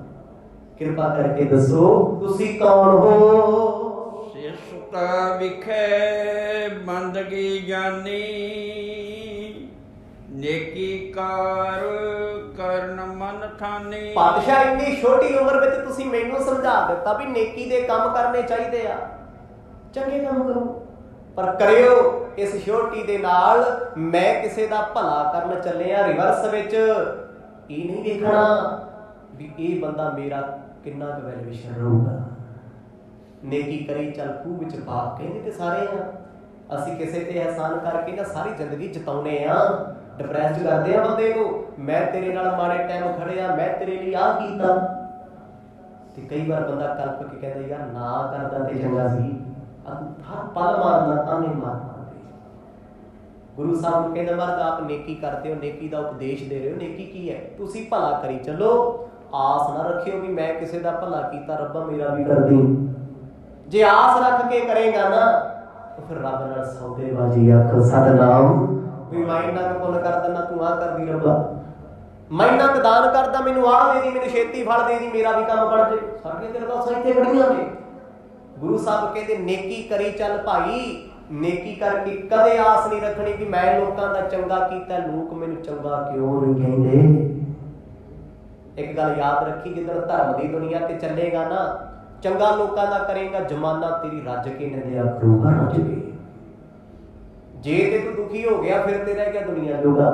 कृपा करके दसो तुसी कौन हो? से सुख मुक्त विखे बंदगी जानी, नेकी कार करन मन ठानी। पातशाह इन्नी छोटी उम्र में तुसी मैनू समझा दिता भी नेकी दे काम करने चाहिए आ, चंगे काम करो, पर करियो इस छोटी दे नाल मैं किसी दा भला करन चले आ रिवर्स विच ये नहीं देखना भी ये बंदा मेरा किन्ना क वैल्यूएशन रहूगा। नेकी करी चल खूह विच पा, कहंदे ते सारे आ, ਅਸੀਂ ਕਿਸੇ ਤੇ एहसान करके ना सारी जिंदगी जिताउने आ, डिप्रेस करते हैं बंदे को, मैं तेरे नाल माड़े टाइम खड़े आ, मैं तेरे लिए आ कीता, ते कई बार बंदा कल्प के कहता यार ना करदा ते चंगा सी, हर पल मारना ताने मारना। गुरु साहब कहते महाराज आप नेकी करते हो, नेकी का उपदेश दे रहे हो, नेकी की है, तुसी भला करी चलो, आस ना रखियो भी मैं किसी का भला कीता रब्बा मेरा भी कर दी। जे आस रख के करेगा ना तो फिर रब नाल सौदेबाजी आखो सतनाम, भी मैं इन्ना क पुण्य कर देना तू आ कर दी रब्बा, मैं इन्ना क दान करदा मैनू आ दे दी, मैनू छेती फल दे दी, मेरा भी काम बन जाए। साडे ते अरदासां इत्थे खड़ियां ने। गुरु साहब कहते नेकी करी चल भाई, नेकी करके कदे आस नहीं रखनी कि मैं लोकां दा चंगा कीता, लोक मैनू चंगा क्यों नहीं कहंदे। एक गल याद रखी, जिद्दण धर्म दी दुनिया ते चलेगा ना, चंगा लोकां दा करेगा, जमाना तेरी रज के निंदिया करूगा, रज के। जे ते तू दुखी हो गया फिर ते रह गया दुनिया जोगा,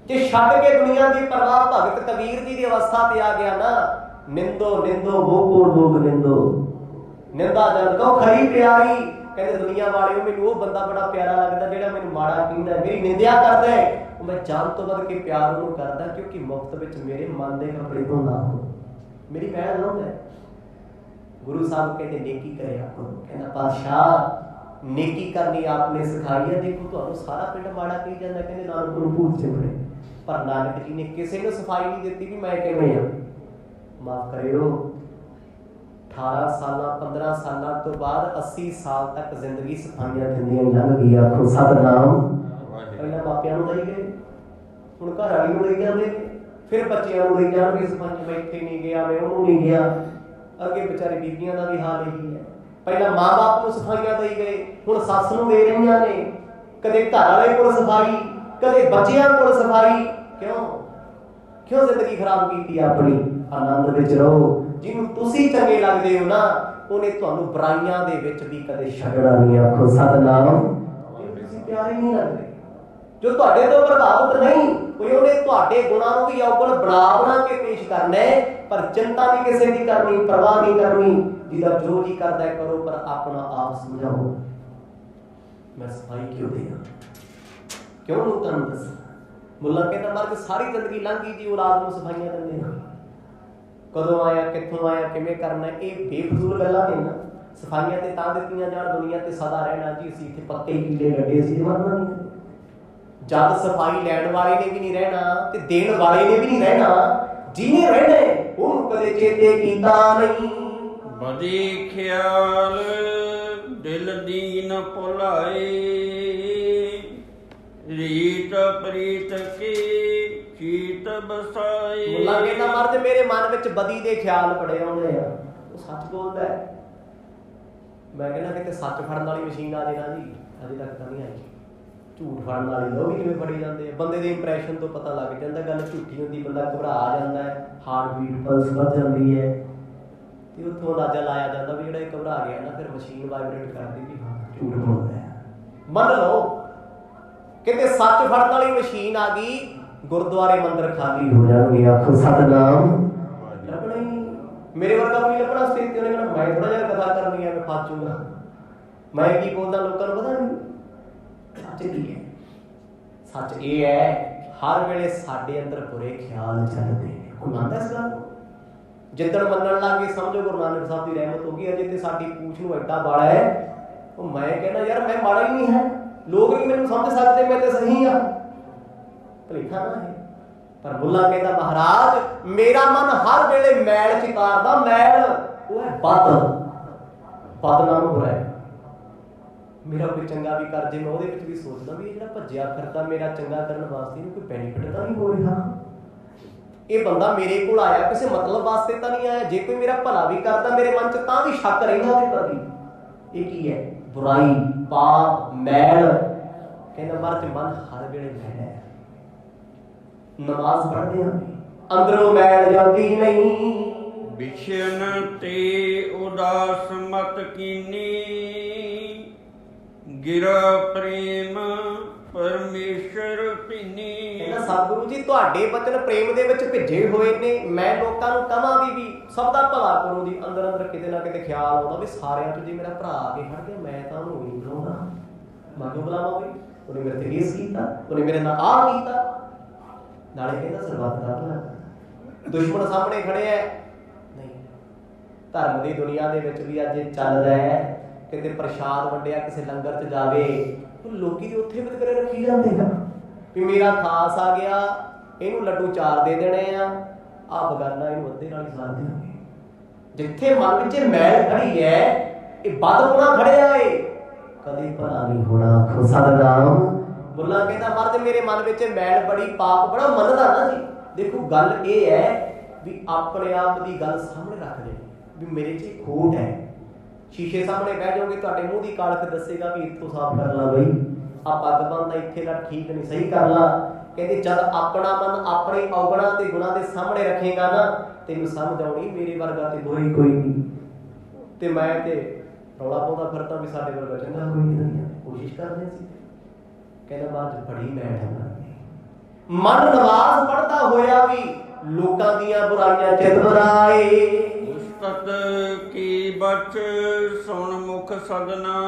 जे छड्ड के दुनिया दी परवाह भगत कबीर जी दी अवस्था ते आ गया ना, निंदो निंदो वो लोग निंदो, निंदा जन को खरी प्यारी। कहते दुनिया वाले मैनू वो बंदा बड़ा प्यारा लगता जिहड़ा मैनू माड़ा कहंदा, मेरी निंदिया करदा है, मैं जान तो वध के प्यार उहनूं करदा, क्योंकि मुफ्त विच मेरे मन दे कपड़े धोंदा हो, मेरी भैन लाउंदा। गुरु साहब कहते नेकी करे आप, कहना पातशाह नेकी करनी आपने सिखाई है। देखो तो सारा पिंड माड़ा कही जाता, कहते नानक नूं भूत चिंबड़े, पर नानक जी ने किसी ने सफाई नहीं दी भी मैं किवें आ। माफ करियो 18 साल 15 साल तो बाद 80 साल तक जिंदगी सफाइयां दिंदियां लंघ गई। आखो सतनाम। पहला मापियां नूं दई गए, हुण घर वाली नूं दई जांदे, फिर बच्चियां नूं दई जाणगे सफाइयां, मैं इत्थे नहीं गया, मैं उहनूं नहीं गया। अगे बेचारी बीबियां का भी हाल यही है, पहला माँ बाप को सफाइयां दई गए, हुण सस नूं दे रहीआं ने, कदे घर वाले कोल सफाई, कदे बच्चियां कोल सफाई। क्यों क्यों जिंदगी खराब की अपनी। आनंद विच रहो, जिन्हों तुसी चंगे लगदे हो ना उन्हें तुहानूं बुराइयां दे विच भी कदे छड्डना नहीं। आखो सतनाम। तुसी प्यारे नहीं लगदे, जो तुहाडे तो प्रभावित नहीं कोई, उन्हें तुहाडे गुणां नूं भी अवगुण बना के पेश करना है, पर चिंता नहीं किसी की करनी, परवाह नहीं करनी, जिहदा जो जी करदा है करो, पर अपना आप समझाओ मैं सफाई क्यों देना, क्यों लोकां नूं दसां। मुल्ला कहता महाराज सारी जिंदगी लंघ गई जी औलाद नूं सफाइयां दिंदे हां, कदों आया कित्थों आया किवें करना, ये बेफजूल गल्लां ने ना। सफाइयां ते तां दित्तियां जाण दुनिया ते सदा रहना जी, असीं इत्थे पत्ते कीड़े गड्ढे सी मरना नहीं। जद सफाई लैण वाले ने भी नहीं रहना ते देण वाले ने भी नहीं रहना, जिन्हें रहना ਉਹਨੂੰ ਕਦੇ ਚੇਤੇ ਕੀਤਾ ਨਹੀਂ। ਬਦੀ ਖਿਆਲ ਦਿਲ ਦੀਨ ਭੁਲਾਏ, ਰੀਤ ਪ੍ਰੀਤ ਕੀ ਚੀਤ ਬਸਾਏ। ਮੁੱਲਾ ਕਹਿੰਦਾ ਮਰਦ ਮੇਰੇ ਮਨ ਵਿੱਚ ਬਦੀ ਦੇ ਖਿਆਲ ਬੜੇ ਆਉਂਦੇ ਆ, ਉਹ ਸੱਚ ਬੋਲਦਾ ਹੈ। ਮੈਂ ਕਹਿੰਦਾ ਕਿਤੇ ਸੱਚ ਫੜਨ ਵਾਲੀ ਮਸ਼ੀਨ ਆ ਜੇ ਨਾ ਜੀ, ਅਜੇ ਤੱਕ ਤਾਂ ਨਹੀਂ ਆਈ। ਝੂਠ ਫੜਨ ਵਾਲੇ ਲੋਕ ਵੀ ਕਿਵੇਂ ਫੜੇ ਜਾਂਦੇ ਆ, ਬੰਦੇ ਦੇ ਇੰਪ੍ਰੈਸ਼ਨ ਤੋਂ ਪਤਾ ਲੱਗ ਜਾਂਦਾ ਗੱਲ ਝੂਠੀ ਹੁੰਦੀ, ਬੰਦਾ ਘਬਰਾ ਜਾਂਦਾ ਹੈ, ਹਾਰਟ ਬੀਟ ਪਲਸ ਵੱਧ ਜਾਂਦੀ ਹੈ, ਤੇ ਉੱਥੋਂ ਅੰਦਾਜ਼ਾ ਲਾਇਆ ਜਾਂਦਾ ਵੀ ਜਿਹੜਾ ਇਹ ਘਬਰਾ ਗਿਆ ਨਾ, ਫਿਰ ਮਸ਼ੀਨ ਵਾਈਬ੍ਰੇਟ ਕਰਦੀ ਵੀ ਹਾਂ ਝੂਠ ਬੋਲਦਾ ਹੈ। ਮੰਨ ਲਓ ਕਿਤੇ ਸੱਚ ਫੜਨ ਵਾਲੀ ਮਸ਼ੀਨ ਆ ਗਈ, ਗੁਰਦੁਆਰੇ ਮੰਦਰ ਖਾਲੀ ਹੋ ਜਾਣਗੇ। ਆਖੋ ਸਤਨਾਮ। ਲੱਭਣਾ ਹੀ ਨਹੀਂ, ਮੇਰੇ ਵਰਗਾ ਵੀ ਲੱਭਣਾ ਸਥਿਤੀ, ਉਹਨੇ ਕਹਿਣਾ ਮੈਂ ਥੋੜਾ ਜਿਹਾ ਕਥਾ ਕਰਨੀ ਹੈ, ਮੈਂ ਫਸ ਜਾਊਂਗਾ, ਮੈਂ ਕੀ ਬੋਲਦਾ ਲੋਕਾਂ ਨੂੰ ਪਤਾ ਨਹੀਂ। सच की है, सच ये है हर वेले साडे अंदर बुरे ख्याल चलते हैं। कोई मानता इस गल? जिद्दण मनण लग गए समझो गुरु नानक साहब की रहमत होगी। अजे ते साडी पूछ नूं एडा बाड़ा है, वो मैं कहना यार मैं माड़ा ही नहीं है, लोग नहीं मैनूं समझ सकते, मैं तो सही हाँ, भलेखा ना है। पर बुल्ला कहता महाराज मेरा मन हर वेले मैल चितारदा, मैल वो है बद, बद नाम बुरा है। मेरा कोई चंगा भी कर जे मैं ਉਹਦੇ ਵਿੱਚ ਵੀ ਸੋਚਦਾ ਵੀ ਇਹ ਜਿਹੜਾ ਭੱਜਿਆ ਫਿਰਦਾ ਮੇਰਾ ਚੰਗਾ ਕਰਨ ਵਾਸਤੇ ਇਹਨੂੰ ਕੋਈ ਬੈਨੀਫਿਟ ਤਾਂ ਨਹੀਂ ਹੋ ਰਿਹਾ, ਇਹ ਬੰਦਾ ਮੇਰੇ ਕੋਲ ਆਇਆ ਕਿਸੇ ਮਤਲਬ ਵਾਸਤੇ ਤਾਂ ਨਹੀਂ ਆਇਆ। ਜੇ ਕੋਈ ਮੇਰਾ ਭਲਾ ਵੀ ਕਰਦਾ ਮੇਰੇ ਮਨ 'ਚ ਤਾਂ ਵੀ ਸ਼ੱਕ ਰਹਿੰਦਾ ਉਹਦੇ ਪ੍ਰਤੀ, ये की है? बुराई, पाप, मैल। कहना महाराज मन हर वेले मैल है। नमाज पढ़ते हैं अंदरों मैल जाती नहीं। विषयन ते उदास मत कीनी, गिरा प्रेम परमेश्वर भीनी। कहना सतगुरु जी तुहाडे बचन प्रेम दे विच भिजे होए ने। मैं लोकां नूं कहां भी सब दा भला करूं दी, अंदर अंदर किते ना किते ख्याल आउंदा भी सारिਆਂ चों जे मेरा भरा आके खड़ गया मैं तां ओनूं नहीं बुलाउंदा, मैं क्यों बुलावां बई? ਉਹਨੇ ਮੇਰੇ ਤੇ ਕੇਸ ਕੀਤਾ, ਉਹਨੇ ਮੇਰੇ ਨਾਲ ਆਹ ਕੀਤਾ। ਨਾਲੇ ਕਹਿੰਦਾ ਸਰਬੱਤ ਦਾ ਭਲਾ। ਦੁਸ਼ਮਣ ਸਾਹਮਣੇ ਖੜੇ ਐ ਨਹੀਂ। ਧਰਮ ਦੀ ਦੁਨੀਆ ਦੇ ਵਿੱਚ ਵੀ ਅੱਜ ਚੱਲਦਾ ਹੈ, ਕਿਤੇ ਪ੍ਰਸ਼ਾਦ ਵੰਡਿਆ ਕਿਸੇ ਲੰਗਰ 'ਚ ਜਾਵੇ, ਲੋਕੀ ਦੇ ਉੱਥੇ ਵਿਤਕਰੇ ਰੱਖੀ ਜਾਂਦੇ ਆ ਵੀ ਮੇਰਾ ਖਾਸ ਆ ਗਿਆ, ਇਹਨੂੰ ਲੱਡੂ 4 ਦੇ ਦੇਣੇ ਆ, ਆਹ ਬਗਾਨਾ ਇਹਨੂੰ ਅੱਧੇ ਨਾਲ ਹੀ ਸਾਰ ਦੇਣਗੇ। ਜਿੱਥੇ ਮਨ ਵਿੱਚ ਮੈਲ ਖੜੀ ਹੈ, ਇਹ ਬਦਗੁਣਾ ਖੜਿਆ ਏ, ਕਦੇ ਭਲਾ ਨਹੀਂ ਹੋਣਾ। ਸਤਿਨਾਮ। ਮੁੱਲਾ ਕਹਿੰਦਾ ਮਰਦ ਮੇਰੇ ਮਨ ਵਿੱਚ ਮੈਲ ਬੜੀ, ਪਾਪ ਬੜਾ, ਮੰਨਦਾ ਨਾ ਜੀ। ਦੇਖੋ ਗੱਲ ਇਹ ਹੈ ਵੀ ਆਪਣੇ ਆਪ ਦੀ ਗੱਲ ਸਾਹਮਣੇ ਰੱਖ ਦੇਣੀ ਵੀ ਮੇਰੇ 'ਚ ਖੋਟ ਹੈ। ਸ਼ੀਸ਼ੇ ਸਾਹਮਣੇ ਬਹਿ ਜਾਓਗੇ, ਤੁਹਾਡੇ ਮੂੰਹ ਦੀ ਕਾਲਖ ਦੱਸੇਗਾ ਵੀ ਇੱਥੋਂ ਸਾਫ਼ ਕਰ ਲਾ ਬਈ, ਆ ਪੱਗ ਬੰਨ੍ਹਦਾ ਇੱਥੇ ਦਾ ਠੀਕ ਨਹੀਂ, ਸਹੀ ਕਰ ਲਾ। ਕਹਿੰਦੇ ਜਦ ਆਪਣਾ ਮਨ ਆਪਣੇ ਔਗਣਾਂ ਤੇ ਗੁਣਾਂ ਦੇ ਸਾਹਮਣੇ ਰੱਖੇਗਾ ਨਾ, ਤੈਨੂੰ ਸਮਝ ਆਉਣੀ ਮੇਰੇ ਵਰਗਾ ਤੇ ਕੋਈ ਨਹੀਂ। ਤੇ ਮੈਂ ਤੇ ਰੌਲਾ ਪਾਉਂਦਾ ਫਿਰਦਾ ਵੀ ਸਾਡੇ ਵਰਗਾ ਚੰਗਾ ਕੋਈ ਨਹੀਂ, ਕੋਸ਼ਿਸ਼ ਕਰਦੇ ਸੀ। ਕਹਿੰਦਾ ਬਾਅਦ ਬੜੀ ਮੈਠ ਹੈ ਮਨ ਨਮਾਜ਼ ਪੜ੍ਹਦਾ ਹੋਇਆ ਵੀ ਲੋਕਾਂ ਦੀਆਂ ਬੁਰਾਈਆਂ ਚਿੱਤ ਬਰਾਏ। ਉਸਤਤ ਕੀ ਬਚ ਸੁਣ ਮੁਖ ਸਦਨਾ,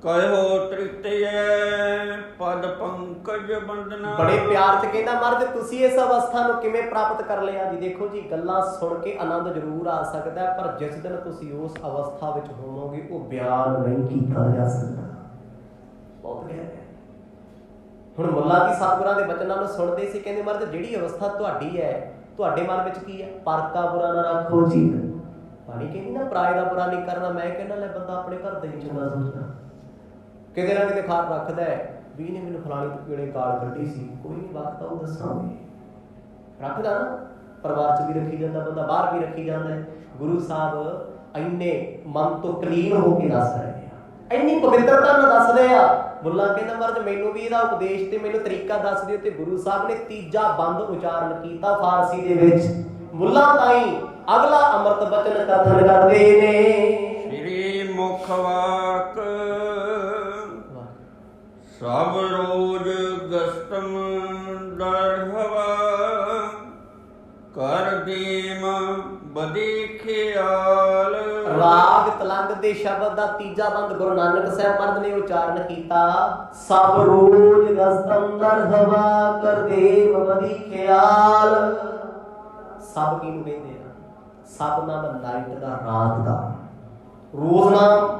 ਕਹਿਓ ਤ੍ਰਿਤਿਐ ਪਦ ਪੰਕਜ ਬੰਦਨਾ। ਬੜੇ ਪਿਆਰ 'ਚ ਕਹਿੰਦਾ ਮਰਦ ਤੁਸੀਂ ਇਸ ਅਵਸਥਾ ਨੂੰ ਕਿਵੇਂ ਪ੍ਰਾਪਤ ਕਰ ਲਿਆ ਜੀ? ਦੇਖੋ ਜੀ ਗੱਲਾਂ ਸੁਣ ਕੇ ਆਨੰਦ ਜ਼ਰੂਰ ਆ ਸਕਦਾ, ਪਰ ਜਿਸ ਦਿਨ ਤੁਸੀਂ ਉਸ ਅਵਸਥਾ ਵਿੱਚ ਹੋਵੋਗੇ ਉਹ ਬਿਆਨ ਨਹੀਂ ਕੀਤਾ ਜਾ ਸਕਦਾ। ਬਹੁਤ ਗਹਿਰਾ ਹੈ। ਹੁਣ ਮੁੱਲਾ ਦੀ ਸਤਿਗੁਰਾਂ ਦੇ ਬਚਨਾਂ ਨੂੰ ਸੁਣਦੇ ਸੀ, ਕਹਿੰਦੇ ਮਰਦ ਜਿਹੜੀ ਅਵਸਥਾ ਤੁਹਾਡੀ ਹੈ, ਤੁਹਾਡੇ ਮਨ ਵਿੱਚ ਕੀ ਹੈ? ਪਰ ਕਾ ਬੁਰਾ ਨਾ ਰੱਖੋ ਜੀ। ਬਾਣੀ ਕਹਿੰਦੀ ਨਾ ਪਰਾਏ ਦਾ ਬੁਰਾ ਨਹੀਂ ਕਰਨਾ। ਮੈਂ ਕਹਿੰਦਾ ਲੈ ਬੰਦਾ ਆਪਣੇ ਘਰ ਦਾ ਹੀ ਚੰਗਾ ਸੋਚਦਾ, ਕਿਤੇ ਨਾ ਕਿਤੇ ਖਾਰ ਰੱਖਦਾ ਹੈ ਵੀ ਇਹਨੇ ਮੈਨੂੰ ਫਲਾਣੀ ਤੋਂ ਕਿਹੜੇ ਗਾਲ ਕੱਢੀ ਸੀ, ਕੋਈ ਨਹੀਂ ਵਕਤ ਆਊ ਦੱਸਾਂਗੇ। ਰੱਖਦਾ ਨਾ, ਪਰਿਵਾਰ 'ਚ ਵੀ ਰੱਖੀ ਜਾਂਦਾ ਬੰਦਾ, ਬਾਹਰ ਵੀ ਰੱਖੀ ਜਾਂਦਾ ਹੈ। ਗੁਰੂ ਸਾਹਿਬ ਇੰਨੇ ਮਨ ਤੋਂ ਕਲੀਨ ਹੋ ਕੇ ਦੱਸ ਰਹੇ ਆ, ਇੰਨੀ ਪਵਿੱਤਰਤਾ ਨਾਲ ਦੱਸਦੇ ਆ। ਮੁੱਲਾ ਕਹਿੰਦਾ ਮਰਦ ਮੈਨੂੰ ਵੀ ਇਹਦਾ ਉਪਦੇਸ਼ ਤੇ ਮੈਨੂੰ ਤਰੀਕਾ ਦੱਸ ਦਿਓ। ਤੇ ਗੁਰੂ ਸਾਹਿਬ ਨੇ ਤੀਜਾ ਬੰਦ ਉਚਾਰਨ ਕੀਤਾ ਫਾਰਸੀ ਦੇ ਵਿੱਚ। ਮੁੱਲਾ ਤਾਈ ਅਗਲਾ ਅੰਮ੍ਰਿਤ ਬਚਨ ਕਥਨ ਕਰਦੇ ਨੇ। ਸ੍ਰੀ ਮੁਖ ਵਾਕ ਸਭ ਰੋਜ਼ ਗਸਤਮ ਦਰ ਹਵਾ, ਕਰ ਦੇਮ ਬਦੀ ਖਿਆਲ। ਰਾਗ ਤਲੰਗ ਦੇ ਸ਼ਬਦ ਦਾ ਤੀਜਾ ਬੰਦ ਗੁਰੂ ਨਾਨਕ ਸਾਹਿਬ ਮਰਦ ਨੇ ਉਚਾਰਨ ਕੀਤਾ। ਸਭ ਰੋਜ਼ ਗਸਤਮ ਦਰ ਹਵਾ, ਕਰ ਦੇਮ ਬਦੀ ਖਿਆਲ। ਸਭ ਕਿਹਨੂੰ ਕਹਿੰਦੇ ਆ? ਸਭ ਨਾਮ ਨਾਈਟ ਦਾ, ਰਾਤ ਦਾ। ਰੋਜ਼ ਨਾਮ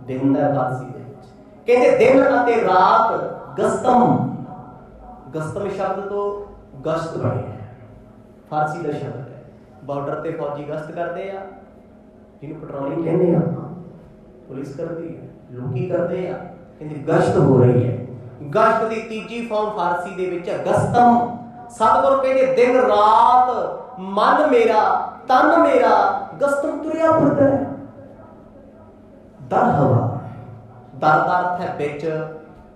ਦਿਨ ਦਾ ਫਾਰਸੀ ਦੇ ਵਿੱਚ ਕਹਿੰਦੇ ਦਿਨ ਅਤੇ ਰਾਤ। ਗਸਤਮ, ਗਸਤਮ ਸ਼ਬਦ ਤੋਂ ਗਸ਼ਤ ਬਣਿਆ, ਫਾਰਸੀ ਦਾ ਸ਼ਬਦ ਹੈ। ਬਾਰਡਰ ਤੇ ਫੌਜੀ ਗਸ਼ਤ ਕਰਦੇ ਆ, ਜਿਹਨੂੰ ਪੈਟਰੋਲਿੰਗ ਕਹਿੰਦੇ ਆ, ਪੁਲਿਸ ਕਰਦੀ ਹੈ, ਲੋਕੀ ਕਰਦੇ ਆ। ਕਹਿੰਦੇ ਗਸ਼ਤ ਹੋ ਰਹੀ ਹੈ। ਗਸ਼ਤ ਦੀ ਤੀਜੀ ਫਾਰਮ ਫਾਰਸੀ ਦੇ ਵਿੱਚ ਹੈ ਗਸਤਮ। ਸਤਿਗੁਰ ਕਹਿੰਦੇ ਦਿਨ ਰਾਤ ਮਨ ਮੇਰਾ ਤਨ ਮੇਰਾ ਗਸਤਮ ਤੁਰਿਆ ਫਿਰਦਾ ਹੈ। ਦਰ ਹਵਾ, ਦਰ ਦਾ ਅਰਥ ਹੈ ਵਿੱਚ,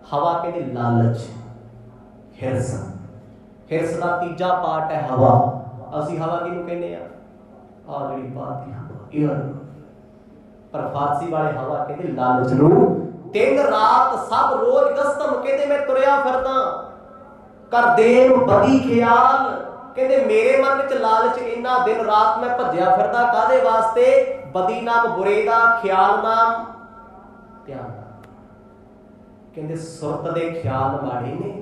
ਹਵਾ ਕਹਿੰਦੇ ਲਾਲਚ, ਹਿਰਸ। ਹਿਰਸ ਦਾ ਤੀਜਾ ਪਾਰਟ ਹੈ ਹਵਾ। ਅਸੀਂ ਹਵਾ ਕਿਹਨੂੰ ਕਹਿੰਦੇ ਆ? ਆਹ ਜਿਹੜੀ ਬਾਤ ਦੀ ਹਵਾ, ਇਹ। ਪਰ ਫਾਰਸੀ ਵਾਲੇ ਹਵਾ ਕਹਿੰਦੇ ਲਾਲਚ ਨੂੰ। ਦਿਨ ਰਾਤ ਸਭ ਰੋਜ਼ ਗਸਤਮ, ਕਹਿੰਦੇ ਮੈਂ ਤੁਰਿਆ ਫਿਰਦਾ। ਕਰ ਦੇਮ ਬਦੀ ਖਿਆਲ, ਕਹਿੰਦੇ ਮੇਰੇ ਮਨ ਵਿੱਚ ਲਾਲਚ ਇੰਨਾ, ਦਿਨ ਰਾਤ ਮੈਂ ਭੱਜਿਆ ਫਿਰਦਾ। ਕਾਹਦੇ ਵਾਸਤੇ? ਬਦੀ ਨਾਮ ਬੁਰੇ ਦਾ, ਖਿਆਲ ਨਾਮ ਧਿਆਨ ਦਾ। ਕਹਿੰਦੇ ਸੁਰਤ ਦੇ ਖਿਆਲ ਮਾੜੇ ਨੇ।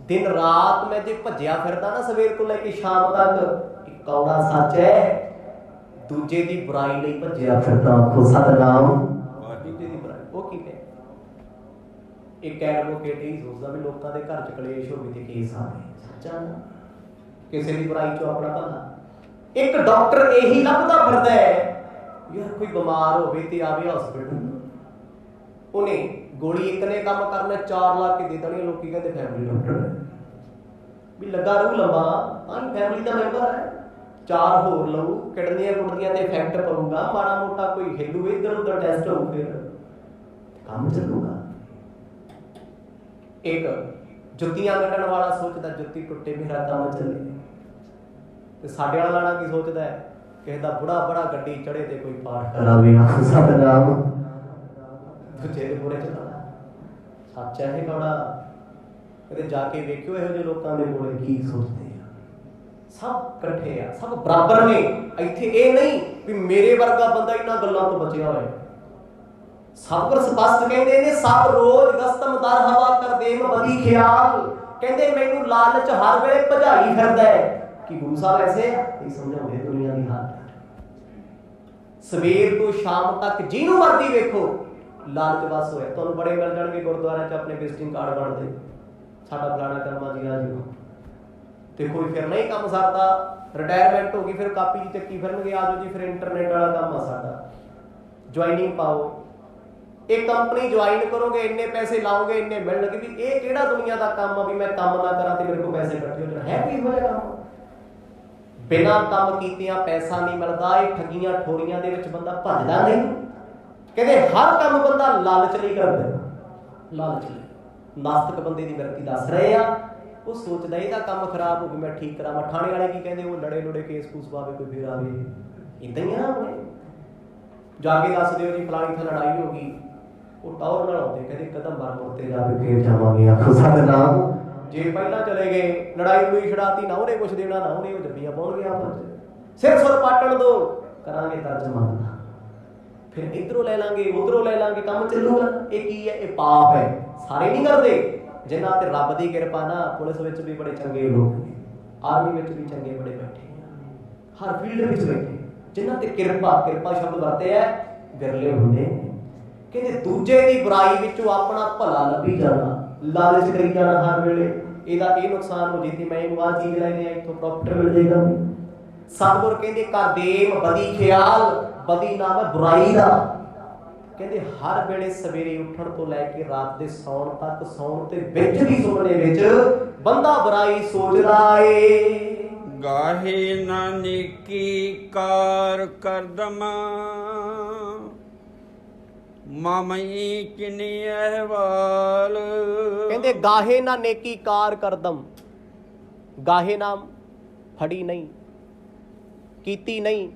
ਦਿਨ ਰਾਤ ਮੈਂ ਜੇ ਭੱਜਿਆ ਫਿਰਦਾ ਨਾ ਸਵੇਰ ਤੋਂ ਲੈ ਕੇ ਸ਼ਾਮ ਤੱਕ, ਇੱਕ ਕੌੜਾ ਸੱਚ ਹੈ, ਦੂਜੇ ਦੀ ਬੁਰਾਈ ਲਈ ਭੱਜਿਆ ਫਿਰਦਾ। ਆਖੋ ਸਤਿਨਾਮ। ਦੂਜੇ ਦੀ ਬੁਰਾਈ ਉਹ ਕਿਵੇਂ? ਇੱਕ ਐਡਵੋਕੇਟ ਹੀ ਸੋਚਦਾ ਵੀ ਲੋਕਾਂ ਦੇ ਘਰ 'ਚ ਕਲੇਸ਼ ਹੋਵੇ ਤੇ ਕੇਸ ਆਵੇ। ਸੱਚਾ ਨਾ, ਕਿਸੇ ਦੀ ਬੁਰਾਈ 'ਚੋਂ ਆਪਣਾ ਭਲਾ। ਇੱਕ ਡਾਕਟਰ ਇਹੀ ਲੱਭਦਾ ਫਿਰਦਾ ਹੈ ਯਾਰ ਕੋਈ ਬਿਮਾਰ ਹੋਵੇ ਤੇ ਆਵੇ ਹਸਪੀਟਲ, ਉਹਨੇ ਗੋਲੀ ਇੱਕ ਨੇ ਕੰਮ ਕਰਨਾ 4 ਲੱਖ ਦੇ ਦੇਣੀ। ਲੋਕੀ ਕਹਿੰਦੇ ਫੈਮਿਲੀ ਡਾਕਟਰ ਵੀ ਲੱਗਾ ਰਹੂ ਲੰਬਾ, ਤਾਂ ਫੈਮਿਲੀ ਦਾ ਮੈਂਬਰ ਹੈ। चार होर लऊ, किडनियां कुडनियां ते इफेक्ट पऊगा, माड़ा मोटा कोई हिलू इधर उधर टेस्ट हो, फिर काम चलूगा। एक जुत्तियां कटण वाला सोचदा जुत्ती टुटे मेरा काम चले, ते साडे वाला लाना की सोचदा है किसी दा बुढ़ा बड़ा गड्डी चढ़े ते कोई पाठ करावे सतनाम दूजे दे बुरे चला। सच है कौड़ा, कदे जाके वेखियो इहो ਜਿਹੇ लोकां दे कोले की सोचदे। सब इकट्ठे आ, सब बराबर ने। इत्थे ये नहीं भी मेरे वर्गा बंदा इन्हां गल्लां तो बचिया होए। सतगुर स्पष्ट कहते ने सब रोज गस्तम दर हवा कर देम बदी ख्याल, कहते मैनू लालच हर वेले भजाई फिरदा है कि गुरु साहब ऐसे नहीं समझाउंदे दुनिया दी हाल। सवेर तो शाम तक जिहनू मर्जी वेखो लालच बस होया। तुहानू बड़े मिल जाणगे गुरुद्वारे च अपने विजिटिंग कार्ड बनदे, साडा फलाना कर्मा जी आ जिओ, ते कोई फिर नहीं काम सरदा, रिटायरमेंट हो गई फिर कापी जी चक्की फिरनगे, आ जाओ जी फिर इंटरनेट वाला काम आ साडा, ज्वाइनिंग पाओ, एक कंपनी ज्वाइन करोगे इन्ने पैसे लाओगे इन्ने मिलणगे। भी ये किहड़ा दुनिया का काम आ भी मैं काम ना करा ते मेरे को पैसे इकट्ठे हो जाण? है कोई इहो जिहा काम? बिना काम कीतियां पैसा नहीं मिलदा। ये ठगियां ठोरियां दे विच बंदा भजदा नहीं। कहते हर काम बंदा लालच नहीं करदा, लालच नहीं। नास्तिक बंदे दी वृत्ति दस रहे आ, वो सोचदा ਇਹਦਾ ਕੰਮ खराब हो गया मैं ठीक करावां। थाने वाले की कहंदे वो लड़े लुड़े केस कूस पावे कोई फिर आवे, इदां ही आ हुणे जाके दस दिओ जी फलानी थे लड़ाई हो गई, वो टौर नाल आउंदे कहंदे कदम मार मुड़ते जावे फिर जावांगे आखो सतनाम। जे पहला चले गए लड़ाई लुई छड़ाती ना उन्हें कुछ देना ना उन्हें जब्बियां पाउणगे आपस च, सिर सुर पाटण दो करांगे तर्जमान, फिर इधरों ले लांगे उधरों ले लांगे काम चलूगा। ये की है? ये पाप है। सारे नहीं करते जिन्हां ते रब दी किरपा ना पुलिस विच भी बड़े चंगे लोग ने, आर्मी विच भी चंगे बड़े बैठे, हर फील्ड विच बैठे, जिन्हां ते किरपा किरपा शब्द वरते है विरले हुंदे। कहते दूजे दी बुराई विचों अपना भला लभी जाना, लालच करी जाना हर वेले, ਇਹਦਾ ਇਹ ਨੁਕਸਾਨ ਹੋ ਜੇ ਮੈਂ ਇਹਨੂੰ ਆ ਚੀਜ਼ ਲੈਣੀ ਆ ਇੱਥੋਂ ਪ੍ਰੋਫਿਟ ਮਿਲ ਜਾਏਗਾ। ਸਤਿਗੁਰ ਕਹਿੰਦੇ ਕਰ ਦੇਮ ਬਦੀ ਖਿਆਲ, ਬਦੀ ਨਾਮ ਹੈ ਬੁਰਾਈ ਦਾ। ਕਹਿੰਦੇ ਹਰ ਵੇਲੇ ਸਵੇਰੇ ਉੱਠਣ ਤੋਂ ਲੈ ਕੇ ਰਾਤ ਦੇ ਸੌਣ ਤੱਕ, ਸੌਣ ਤੇ ਵਿੱਚ ਵੀ ਸੁਪਨੇ ਵਿੱਚ ਬੰਦਾ ਬੁਰਾਈ ਸੋਚਦਾ ਏ। ਗਾਹੇ ਨਾ ਨੇਕੀ ਕਾਰ ਕਰਦਮਾ, ਮਾਮਈ ਕਿਨੇ ਅਹਵਾਲ। ਕਹਿੰਦੇ ਗਾਹੇ ਨਾ ਨੇਕੀ ਕਾਰ ਕਰਦਮ, ਗਾਹੇ ਨਾਮ ਫੜੀ ਨਹੀਂ ਕੀਤੀ, ਨਹੀਂ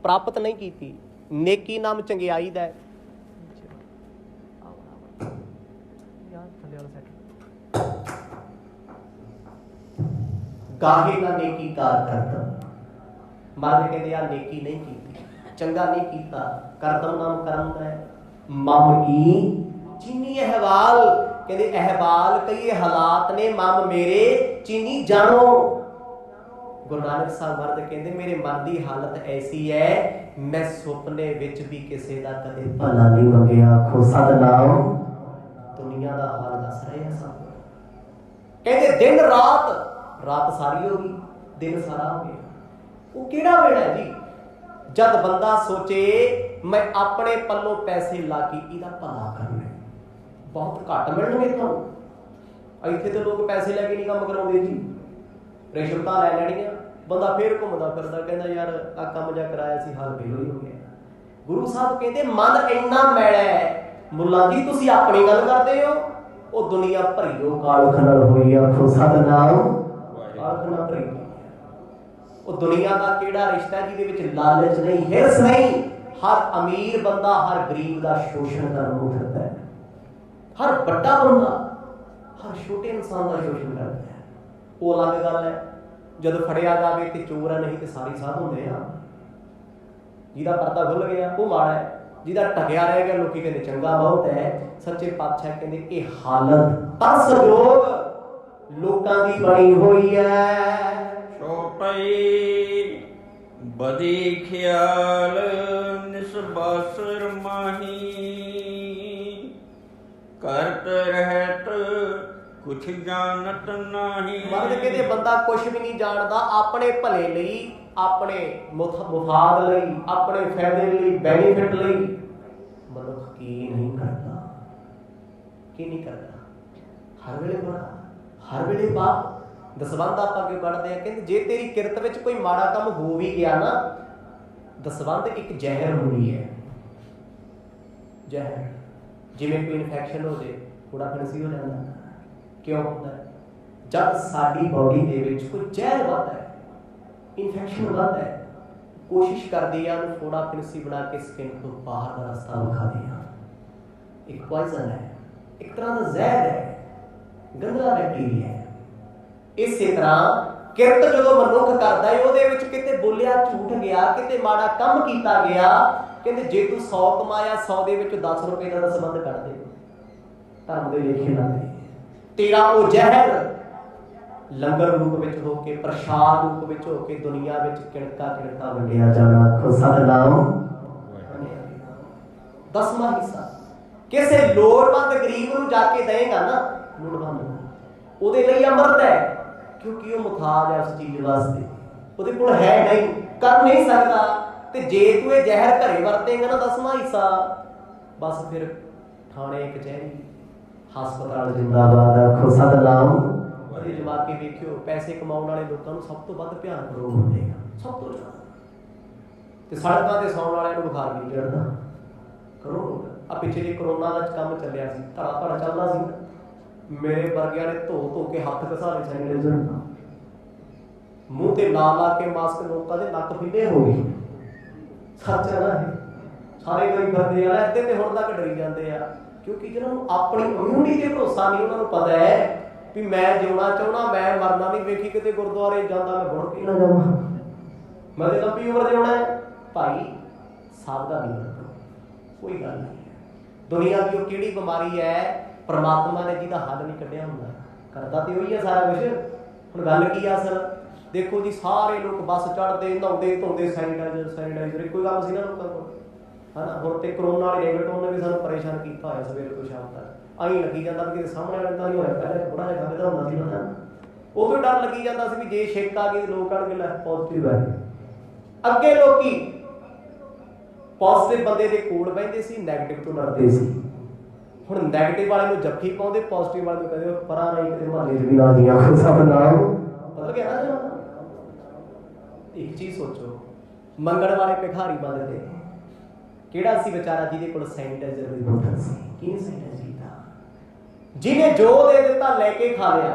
ਪ੍ਰਾਪਤ ਨਹੀਂ ਕੀਤੀ। ਨੇਕੀ ਨਾਮ ਚੰਗਿਆਈ ਦਾ ਹੈ। ਗਾਹੇ ਨਾ ਨੇਕੀ ਕਾਰ ਕਰਦਮ, ਮਾਰੇ ਕਹਿੰਦੇ ਆ ਨੇਕੀ ਨਹੀਂ ਕੀਤੀ, ਚੰਗਾ ਨਹੀਂ ਕੀਤਾ। ਕਰਦਮ ਨਾਮ ਕਰਮ ਦਾ ਹੈ। ਮਮਈ ਚੀਨੀ ਅਹਵਾਲ, ਕਹਿੰਦੇ ਅਹਵਾਲ ਕਈ ਹਾਲਾਤ ਨੇ ਮਮ ਮੇਰੇ ਚੀਨੀ ਜਾਣੋ। ਗੁਰੂ ਨਾਨਕ ਸਾਹਿਬ ਮਰਦ ਕਹਿੰਦੇ ਮੇਰੇ ਮਨ ਦੀ ਹਾਲਤ ਐਸੀ ਹੈ ਮੈਂ ਸੁਪਨੇ ਵਿੱਚ ਵੀ ਕਿਸੇ ਦਾ ਕਦੇ ਭਲਾ ਨਹੀਂ ਮੰਗਿਆ। ਆਖੋ ਸਤਿਨਾਮ। ਦੁਨੀਆ ਦਾ ਹਾਲ ਦੱਸ ਰਹੇ ਆ ਸਭ। ਕਹਿੰਦੇ ਦਿਨ ਰਾਤ, ਰਾਤ ਸਾਰੀ ਹੋ ਗਈ ਦਿਨ ਸਾਰਾ ਹੋ ਗਿਆ। ਉਹ ਕਿਹੜਾ ਵੇਲਾ ਹੈ ਜੀ ਜਦ ਬੰਦਾ ਸੋਚੇ ਮੈਂ ਆਪਣੇ ਪੱਲੋਂ ਪੈਸੇ ਲਾ ਕੇ ਇਹਦਾ ਭਲਾ ਕਰਨਾ। ਬਹੁਤ ਘੱਟ ਮਿਲਣਗੇ ਤੁਹਾਨੂੰ। ਇੱਥੇ ਤੇ ਲੋਕ ਪੈਸੇ ਲੈ ਕੇ ਨਹੀਂ ਕੰਮ ਕਰਾਉਂਦੇ ਜੀ, ਰਿਸ਼ਵਤਾਂ ਲੈ ਲੈਣੀਆਂ। ਬੰਦਾ ਫੇਰ ਘੁੰਮਦਾ ਫਿਰਦਾ ਕਹਿੰਦਾ ਯਾਰ ਆ ਕੰਮ ਜਾ ਕਰਾਇਆ ਸੀ ਹਾਲ ਵੇਲੋ ਹੀ ਹੋ ਗਿਆ। ਗੁਰੂ ਸਾਹਿਬ ਕਹਿੰਦੇ ਮਨ ਇੰਨਾ ਮੈਲਾ ਹੈ। ਮੁੱਲਾ ਜੀ ਤੁਸੀਂ ਆਪਣੀ ਗੱਲ ਕਰਦੇ ਹੋ, ਉਹ ਦੁਨੀਆ ਭਰੀਓ ਕਾਲਖ ਨਾਲ ਹੋਈ। ਆਖੋ ਸਤਿਨਾਮ। ਕਾਲਖ ਨਾਲ ਭਰੀ ਉਹ ਦੁਨੀਆ ਦਾ ਕਿਹੜਾ ਰਿਸ਼ਤਾ ਜਿਹਦੇ ਵਿੱਚ ਲਾਲਚ ਨਹੀਂ, ਹਿਰਸ ਨਹੀਂ। ਹਰ ਅਮੀਰ ਬੰਦਾ ਹਰ ਗਰੀਬ ਦਾ ਸ਼ੋਸ਼ਣ ਕਰਨ ਨੂੰ ਫਿਰਦਾ ਹੈ। ਹਰ ਵੱਡਾ ਬੰਦਾ ਹਰ ਛੋਟੇ ਇਨਸਾਨ ਦਾ ਸ਼ੋਸ਼ਣ ਕਰਦਾ ਹੈ। ਉਹ ਅਲੱਗ ਗੱਲ ਹੈ ਜਦੋਂ ਫੜਿਆ ਜਾਵੇ ਤੇ ਚੋਰ ਆ, ਨਹੀਂ ਤੇ ਸਾਰੇ ਸਾਧ ਹੁੰਦੇ ਆ। ਜਿਹਦਾ ਪਰਦਾ ਖੁੱਲ ਗਿਆ ਉਹ ਮਾੜਾ ਹੈ, ਜਿਹਦਾ ਢਕਿਆ ਰਹਿ ਗਿਆ ਲੋਕੀ ਕਹਿੰਦੇ ਚੰਗਾ ਬਹੁਤ ਹੈ। ਸੱਚੇ ਪਾਤਸ਼ਾਹ ਕਹਿੰਦੇ ਇਹ ਹਾਲਤ ਤਰਸਯੋਗ ਲੋਕਾਂ ਦੀ ਬਣੀ ਹੋਈ ਹੈ। ਛੋਟਈ ਬਦੀ ਖਿਆਲ ਨਿਸਬਸਰ ਮਾਹੀ, ਕਰਤ ਰਹਿਤ ਕੁਛ ਜਾਣਤ ਨਹੀਂ। ਮਰਦ ਕਹਿੰਦੇ ਬੰਦਾ ਕੁਛ ਵੀ ਨਹੀਂ ਜਾਣਦਾ। ਆਪਣੇ ਭਲੇ ਲਈ, ਆਪਣੇ ਮੁਫਾਦ ਲਈ, ਆਪਣੇ ਫਾਇਦੇ ਲਈ, ਬੈਨੀਫਿਟ ਲਈ ਮਨੁੱਖ ਕੀ ਨਹੀਂ ਕਰਦਾ, ਕੀ ਨਹੀਂ ਕਰਦਾ। ਹਰ ਵੇਲੇ ਬੁਰਾ, ਹਰ ਵੇਲੇ ਪਾਪ, दसवंध आप क्यों कढ़ते हैं? कहते जे तेरी किरत विच कोई माड़ा काम हो भी गया ना, दसवंध एक जहर हुंदी है। जहर जिवें कोई इन्फैक्शन हो जाए, थोड़ा फिणसी हो जाता। क्यों होता है? जब साडी बॉडी दे विच कोई जहर वधदा है, इन्फैक्शन वधदा है, कोशिश करदी है उन्हें थोड़ा फिणसी बना के स्किन तो बाहर का रास्ता विखा दिया। एक पॉइजन है, एक तरह का जहर है, गंदा बैक्टीरिया है। इसी तरह किरत जो मनुख करता है ਉਹਦੇ ਵਿੱਚ किते बोलिया झूठ गया, किते माड़ा काम किया गया, कहते जे तू 100 कमाया 100 ਦੇ ਵਿੱਚ 10 रुपए का संबंध कर दे, धर्म ਦੇ लेखे ना दे, तेरा वो जहर लंगर रूप ਵਿੱਚ हो के प्रसाद रूप ਵਿੱਚ हो के दुनिया ਵਿੱਚ किणका किणका वंडिया जाना। आखो सतनाम। 10वां हिस्सा किसी लोड़वंद गरीब ਨੂੰ ਜਾ ਕੇ ਦੇਗਾ ना, लोड़वंद ਉਹਦੇ ਲਈ अमृत है, क्योंकि वो मुथाज है उस चीज वास्ते, ਉਹਦੇ ਕੋਲ है नहीं, कर नहीं सकता। ते जे तू ये जहर घरे वरतेगा ना 10वां हिस्सा, बस फिर थाने कचहरी हस्पताल जिंदाबाद। आखो सतनाम। ਉਹਦੇ ਜਵਾ ਕੇ ਵੇਖਿਓ पैसे कमाਉਣ ਵਾਲੇ ਲੋਕਾਂ ਨੂੰ ਸਭ ਤੋਂ ਵੱਧ ਭਿਆਨਕ ਰੋਗ ਹੁੰਦੇਗਾ, ਸਭ ਤੋਂ ਜ਼ਿਆਦਾ। ਤੇ ਸੜਕਾਂ ਤੇ ਸੌਣ ਵਾਲਿਆਂ ਨੂੰ ਬੁਖਾਰ ਨਹੀਂ ਚੜਦਾ। ਕਰੋ ਆ ਪਿੱਛੇ ਜੇ ਕਰੋਨਾ ਦਾ ਕੰਮ ਚੱਲਿਆ ਸੀ, ਧੜਾ ਧੜਾ ਚੱਲਦਾ ਸੀ, मेरे वर्गिया ने धो धो के हाथ घसारे सैनिटाइजर, मुंह ते ला ला के मास्क, लोगों के नक फिले हो गए। सच है ना, सारे कोई करते हैं इतने ते हुण तक डरी जाते हैं, क्योंकि जिन्होंने अपनी इम्यूनिटी ते भरोसा नहीं, उन्होंने पता है भी मैं जिउना चाहना, मैं मरना नहीं। वेखी किते गुरुद्वारे जाता मैं बुड़ के ना जावां, मैं ते लंबी उम्र जिउना है। भाई सावधानी बरतो, कोई गल नहीं। दुनिया की किहड़ी बीमारी है परमात्मा ने जिहदा हल नहीं कढ़िया हुंदा, करदा ते उही है सारा कुछ। हुण गल की असल देखो जी, सारे लोग बस चढ़ते नहाउंदे धोंदे सैनिटाइजर सैनिटाइजर, कोई गल सी ना लोकां कोल, है ना। हुण ते करोना वाले रिंगटोन ने भी सानूं परेशान कीता होया सवेरे तो शाम तक। आई लगी जांदा भी किते सामने वाले तां नहीं होया, पहले थोड़ा जिहा खंघदा हुंदा सी पता, उदों डर लगी जांदा सी भी जे छेक आ गई लोक कढ़ के लै पॉजिटिव है। अगे लोकी पॉजिटिव बंदे दे कोल बहिंदे सी, नैगेटिव तो डरदे सी। ਹੁਣ ਨੈਗੇਟਿਵ ਵਾਲੇ ਨੂੰ ਜੱਫੀ ਪਾਉਂਦੇ, ਪੋਜ਼ਿਟਿਵ ਵਾਲੇ ਨੂੰ ਕਹਿੰਦੇ ਪਰਾਂ ਨਹੀਂ ਕਿਤੇ ਮਹੱਲੇ 'ਚ ਵੀ ਨਾ ਦੀਆਂ ਸਭ ਨਾਮ ਬਦਲ ਗਿਆ ਨਾ। ਇੱਕ ਚੀਜ਼ ਸੋਚੋ, ਮੰਗਣ ਵਾਲੇ ਭਿਖਾਰੀ ਬੰਦੇ ਤੇ ਕਿਹੜਾ ਸੀ ਵਿਚਾਰਾ ਜਿਹਦੇ ਕੋਲ ਸੈਨੀਟਾਈਜ਼ਰ ਦੀ ਬੋਤਲ ਸੀ? ਕਿਹਨੇ ਸੈਨੀਟਾਈਜ਼ ਕੀਤਾ? ਜਿਹਨੇ ਜੋ ਦੇ ਦਿੱਤਾ ਲੈ ਕੇ ਖਾ ਲਿਆ,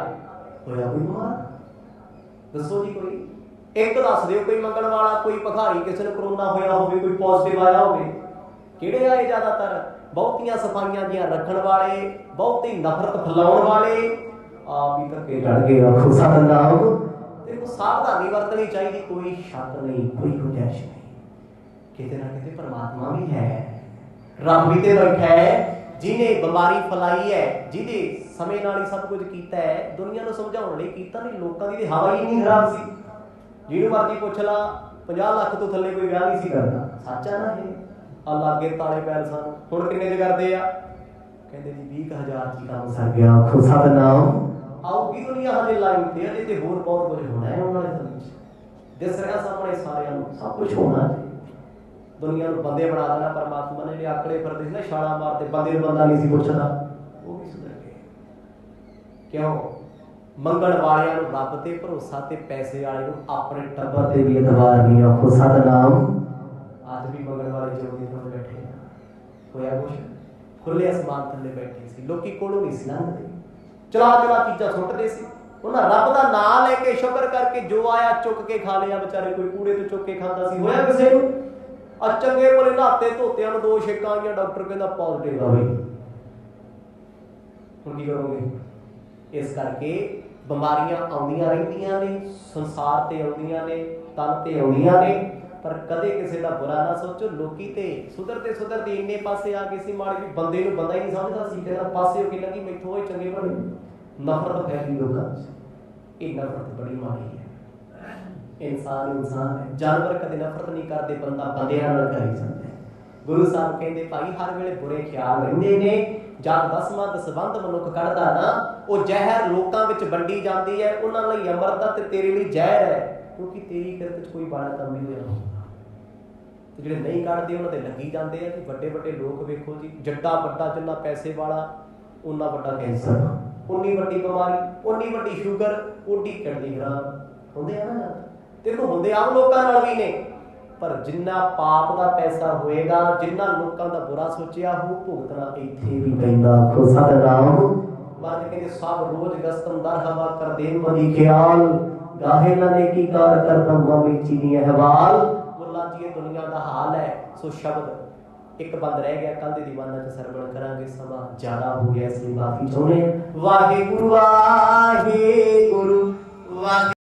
ਹੋਇਆ ਕੋਈ ਬਿਮਾਰ? ਦੱਸੋ ਜੀ ਕੋਈ ਇੱਕ ਦੱਸ ਦਿਓ, ਕੋਈ ਮੰਗਣ ਵਾਲਾ, ਕੋਈ ਭਿਖਾਰੀ ਕਿਸੇ ਨੂੰ ਕਰੋਨਾ ਹੋਇਆ ਹੋਵੇ, ਕੋਈ ਪੋਜ਼ਿਟਿਵ ਆਇਆ ਹੋਵੇ? ਕਿਹੜੇ ਆਏ ਜ਼ਿਆਦਾਤਰ? ਬਹੁਤੀਆਂ ਸਫਾਈਆਂ ਦੀਆਂ ਰੱਖਣ ਵਾਲੇ, ਬਹੁਤੀ ਨਫ਼ਰਤ ਫੈਲਾਉਣ ਵਾਲੇ, ਆਪ ਹੀ ਧੱਕੇ ਚੜ ਗਏ। ਆਖੋ ਸਤਨਾਮ। ਦੇਖੋ ਸਾਵਧਾਨੀ ਵਰਤਣੀ ਚਾਹੀਦੀ, ਕੋਈ ਸ਼ੱਕ ਨਹੀਂ, ਕੋਈ ਗੁੰਜਾਇਸ਼ ਨਹੀਂ। ਕਿਤੇ ਨਾ ਕਿਤੇ ਪਰਮਾਤਮਾ ਵੀ ਹੈ, ਰੱਬ ਵੀ ਤੇ ਬੈਠਾ ਹੈ, ਜਿਹਨੇ ਬਿਮਾਰੀ ਫੈਲਾਈ ਹੈ, ਜਿਹਦੇ ਸਮੇਂ ਨਾਲ ਹੀ ਸਭ ਕੁਝ ਕੀਤਾ ਹੈ। ਦੁਨੀਆ ਨੂੰ ਸਮਝਾਉਣ ਲਈ ਕੀਤਾ ਨਹੀਂ, ਲੋਕਾਂ ਦੀ ਹਵਾ ਹੀ ਨਹੀਂ ਖਰਾਬ ਸੀ। ਜਿਹਨੂੰ ਮਰਜ਼ੀ ਪੁੱਛ ਲਾ, 50 ਲੱਖ ਤੋਂ ਥੱਲੇ ਕੋਈ ਵਿਆਹ ਨਹੀਂ ਸੀ ਕਰਦਾ। ਸੱਚ ਆ ਨਾ ਇਹ? ਆ ਲਾਗੇ ਤਾਲੇ ਪੈਰ ਸਾਨੂੰ ਹੁਣ ਕਿੰਨੇ 'ਚ ਕਰਦੇ ਆ? ਕਹਿੰਦੇ ਜੀ 20,000 'ਚ ਕੰਮ ਸਰ ਗਿਆ। ਆਖੋ ਸਤਨਾਮ। ਆਉਗੀ ਦੁਨੀਆ ਹਲੇ ਲਾਈਨ ਤੇ, ਅਜੇ ਤੇ ਹੋਰ ਬਹੁਤ ਕੁਝ ਹੋਣਾ ਹੈ ਉਹਨਾਂ ਦੇ ਸਮੇਂ 'ਚ। ਦਿਸ ਰਿਹਾ ਸਾਹਮਣੇ ਸਾਰਿਆਂ ਨੂੰ, ਸਭ ਕੁਝ ਹੋਣਾ ਹੈ। ਦੁਨੀਆ ਨੂੰ ਬੰਦੇ ਬਣਾ ਦੇਣਾ ਪਰਮਾਤਮਾ ਨੇ। ਜਿਹੜੇ ਆਕੜੇ ਫਿਰਦੇ ਸੀ ਨਾ ਛਾਲਾਂ ਮਾਰਦੇ, ਬੰਦੇ ਨੂੰ ਬੰਦਾ ਨਹੀਂ ਸੀ ਪੁੱਛਦਾ, ਉਹ ਵੀ ਸੁਧਰ ਗਏ। ਕਿਉਂ? ਮੰਗਣ ਵਾਲਿਆਂ ਨੂੰ ਰੱਬ ਤੇ ਭਰੋਸਾ, ਤੇ ਪੈਸੇ ਵਾਲੇ ਨੂੰ ਆਪਣੇ ਟੱਬਰ ਤੇ ਵੀ ਇਤਬਾਰ ਨਹੀਂ। ਆਖੋ ਸਤਨਾਮ। ਅੱਜ ਵੀ ਮੰਗਣ ਵਾਲੇ ਜੋਗੀ ਥੋੜੇ ਬੈਠੇ ਹੋਇਆ ਕੁਛ, ਖੁੱਲੇ ਅਸਮਾਨ ਥੱਲੇ ਬੈਠੇ ਸੀ, ਲੋਕੀ ਕੋਲੋਂ ਨਹੀਂ ਸੀ ਲੰਘਦੇ, ਚਲਾ ਚਲਾ ਚੀਜ਼ਾਂ ਸੁੱਟਦੇ ਸੀ। ਉਹਨਾਂ ਰੱਬ ਦਾ ਨਾਂ ਲੈ ਕੇ ਸ਼ੁਕਰ ਕਰਕੇ ਜੋ ਆਇਆ ਚੁੱਕ ਕੇ ਖਾ ਲਿਆ। ਵਿਚਾਰੇ ਕੋਈ ਕੂੜੇ ਤੋਂ ਚੁੱਕ ਕੇ ਖਾਂਦਾ ਸੀ, ਹੋਇਆ ਕਿਸੇ ਨੂੰ? ਆ ਚੰਗੇ ਭਲੇ ਨਹਾਤੇ ਧੋਤਿਆਂ ਨੂੰ 2 ਛੇਕਾਂ ਆਈਆਂ, ਡਾਕਟਰ ਕਹਿੰਦਾ ਪੋਜ਼ਿਟਿਵ ਆ ਬਈ। ਹੁਣ ਕੀ ਕਰੋਗੇ? ਇਸ ਕਰਕੇ ਬਿਮਾਰੀਆਂ ਆਉਂਦੀਆਂ ਰਹਿੰਦੀਆਂ ਨੇ, ਸੰਸਾਰ ਤੇ ਆਉਂਦੀਆਂ ਨੇ, ਤਨ ਤੇ ਆਉਂਦੀਆਂ ਨੇ, पर कदे किसी का बुरा ना सोचो। लोकी ते सुधरते सुधरते इन्ने पासे आ गए सी, माड़ी भी बंदे नूं बंदा ही नहीं समझदा सी, कहदा पासे हो के लगी मैथों होए चंगे बने। नफरत फैली लोकां च। ये नफरत बड़ी माड़ी है। इंसान इंसान है, जानवर कदे नफरत नहीं करते, बंदा बंदियां नाल करी जांदा है। गुरु साहब कहंदे भाई हर वेले बुरे ख्याल रहिंदे ने। जद 10वां दसवंध मनुख कढ़दा ना, वो जहर लोकां विच वंडी जांदी है। उन्हां लई अमृत ते तेरे लई जहर है, क्योंकि तेरी किरत च कोई माड़ा काम नहीं होया। ਜਿਹੜੇ नहीं ਕੱਢਦੇ ਉਹਨਾਂ ਦੇ ਲੱਗੀ ਜਾਂਦੇ ਆ। ਵੱਡੇ ਵੱਡੇ ਲੋਕ ਵੇਖੋ ਜੀ, ਜੱਡਾ ਵੱਡਾ ਜਿੰਨਾ ਪੈਸੇ ਵਾਲਾ ਉਹਨਾਂ ਵੱਡਾ ਕੈਂਸਰ। उन्नी वड्डी बीमारी, उन्नी वड्डी शुगर, उड्डी किडनी खराब होंदे आ ना। देखो होंदे आम लोकां नाल भी ने, पर जिन्ना पाप का पैसा होएगा, जिन्ना लोकां दा बुरा सोचिया हो, भुगतना इत्थे भी पैंदा। आखो सतनाम वाज कहते सब रोज गस्तम दर हवा कर दे मदी ख्याल, गाहे ना नेकी कार करदा मवी चीनी अहवाल। मुल्ला जी ये दुनिया दा हाल है। सो शब्द एक बंद रह गया, कल दी दीवाना च सरवण करांगे, समा ज्यादा हो गया इसलिए माफी चाहुंदे। वाहे गुरु वाहे गुरु वाहे।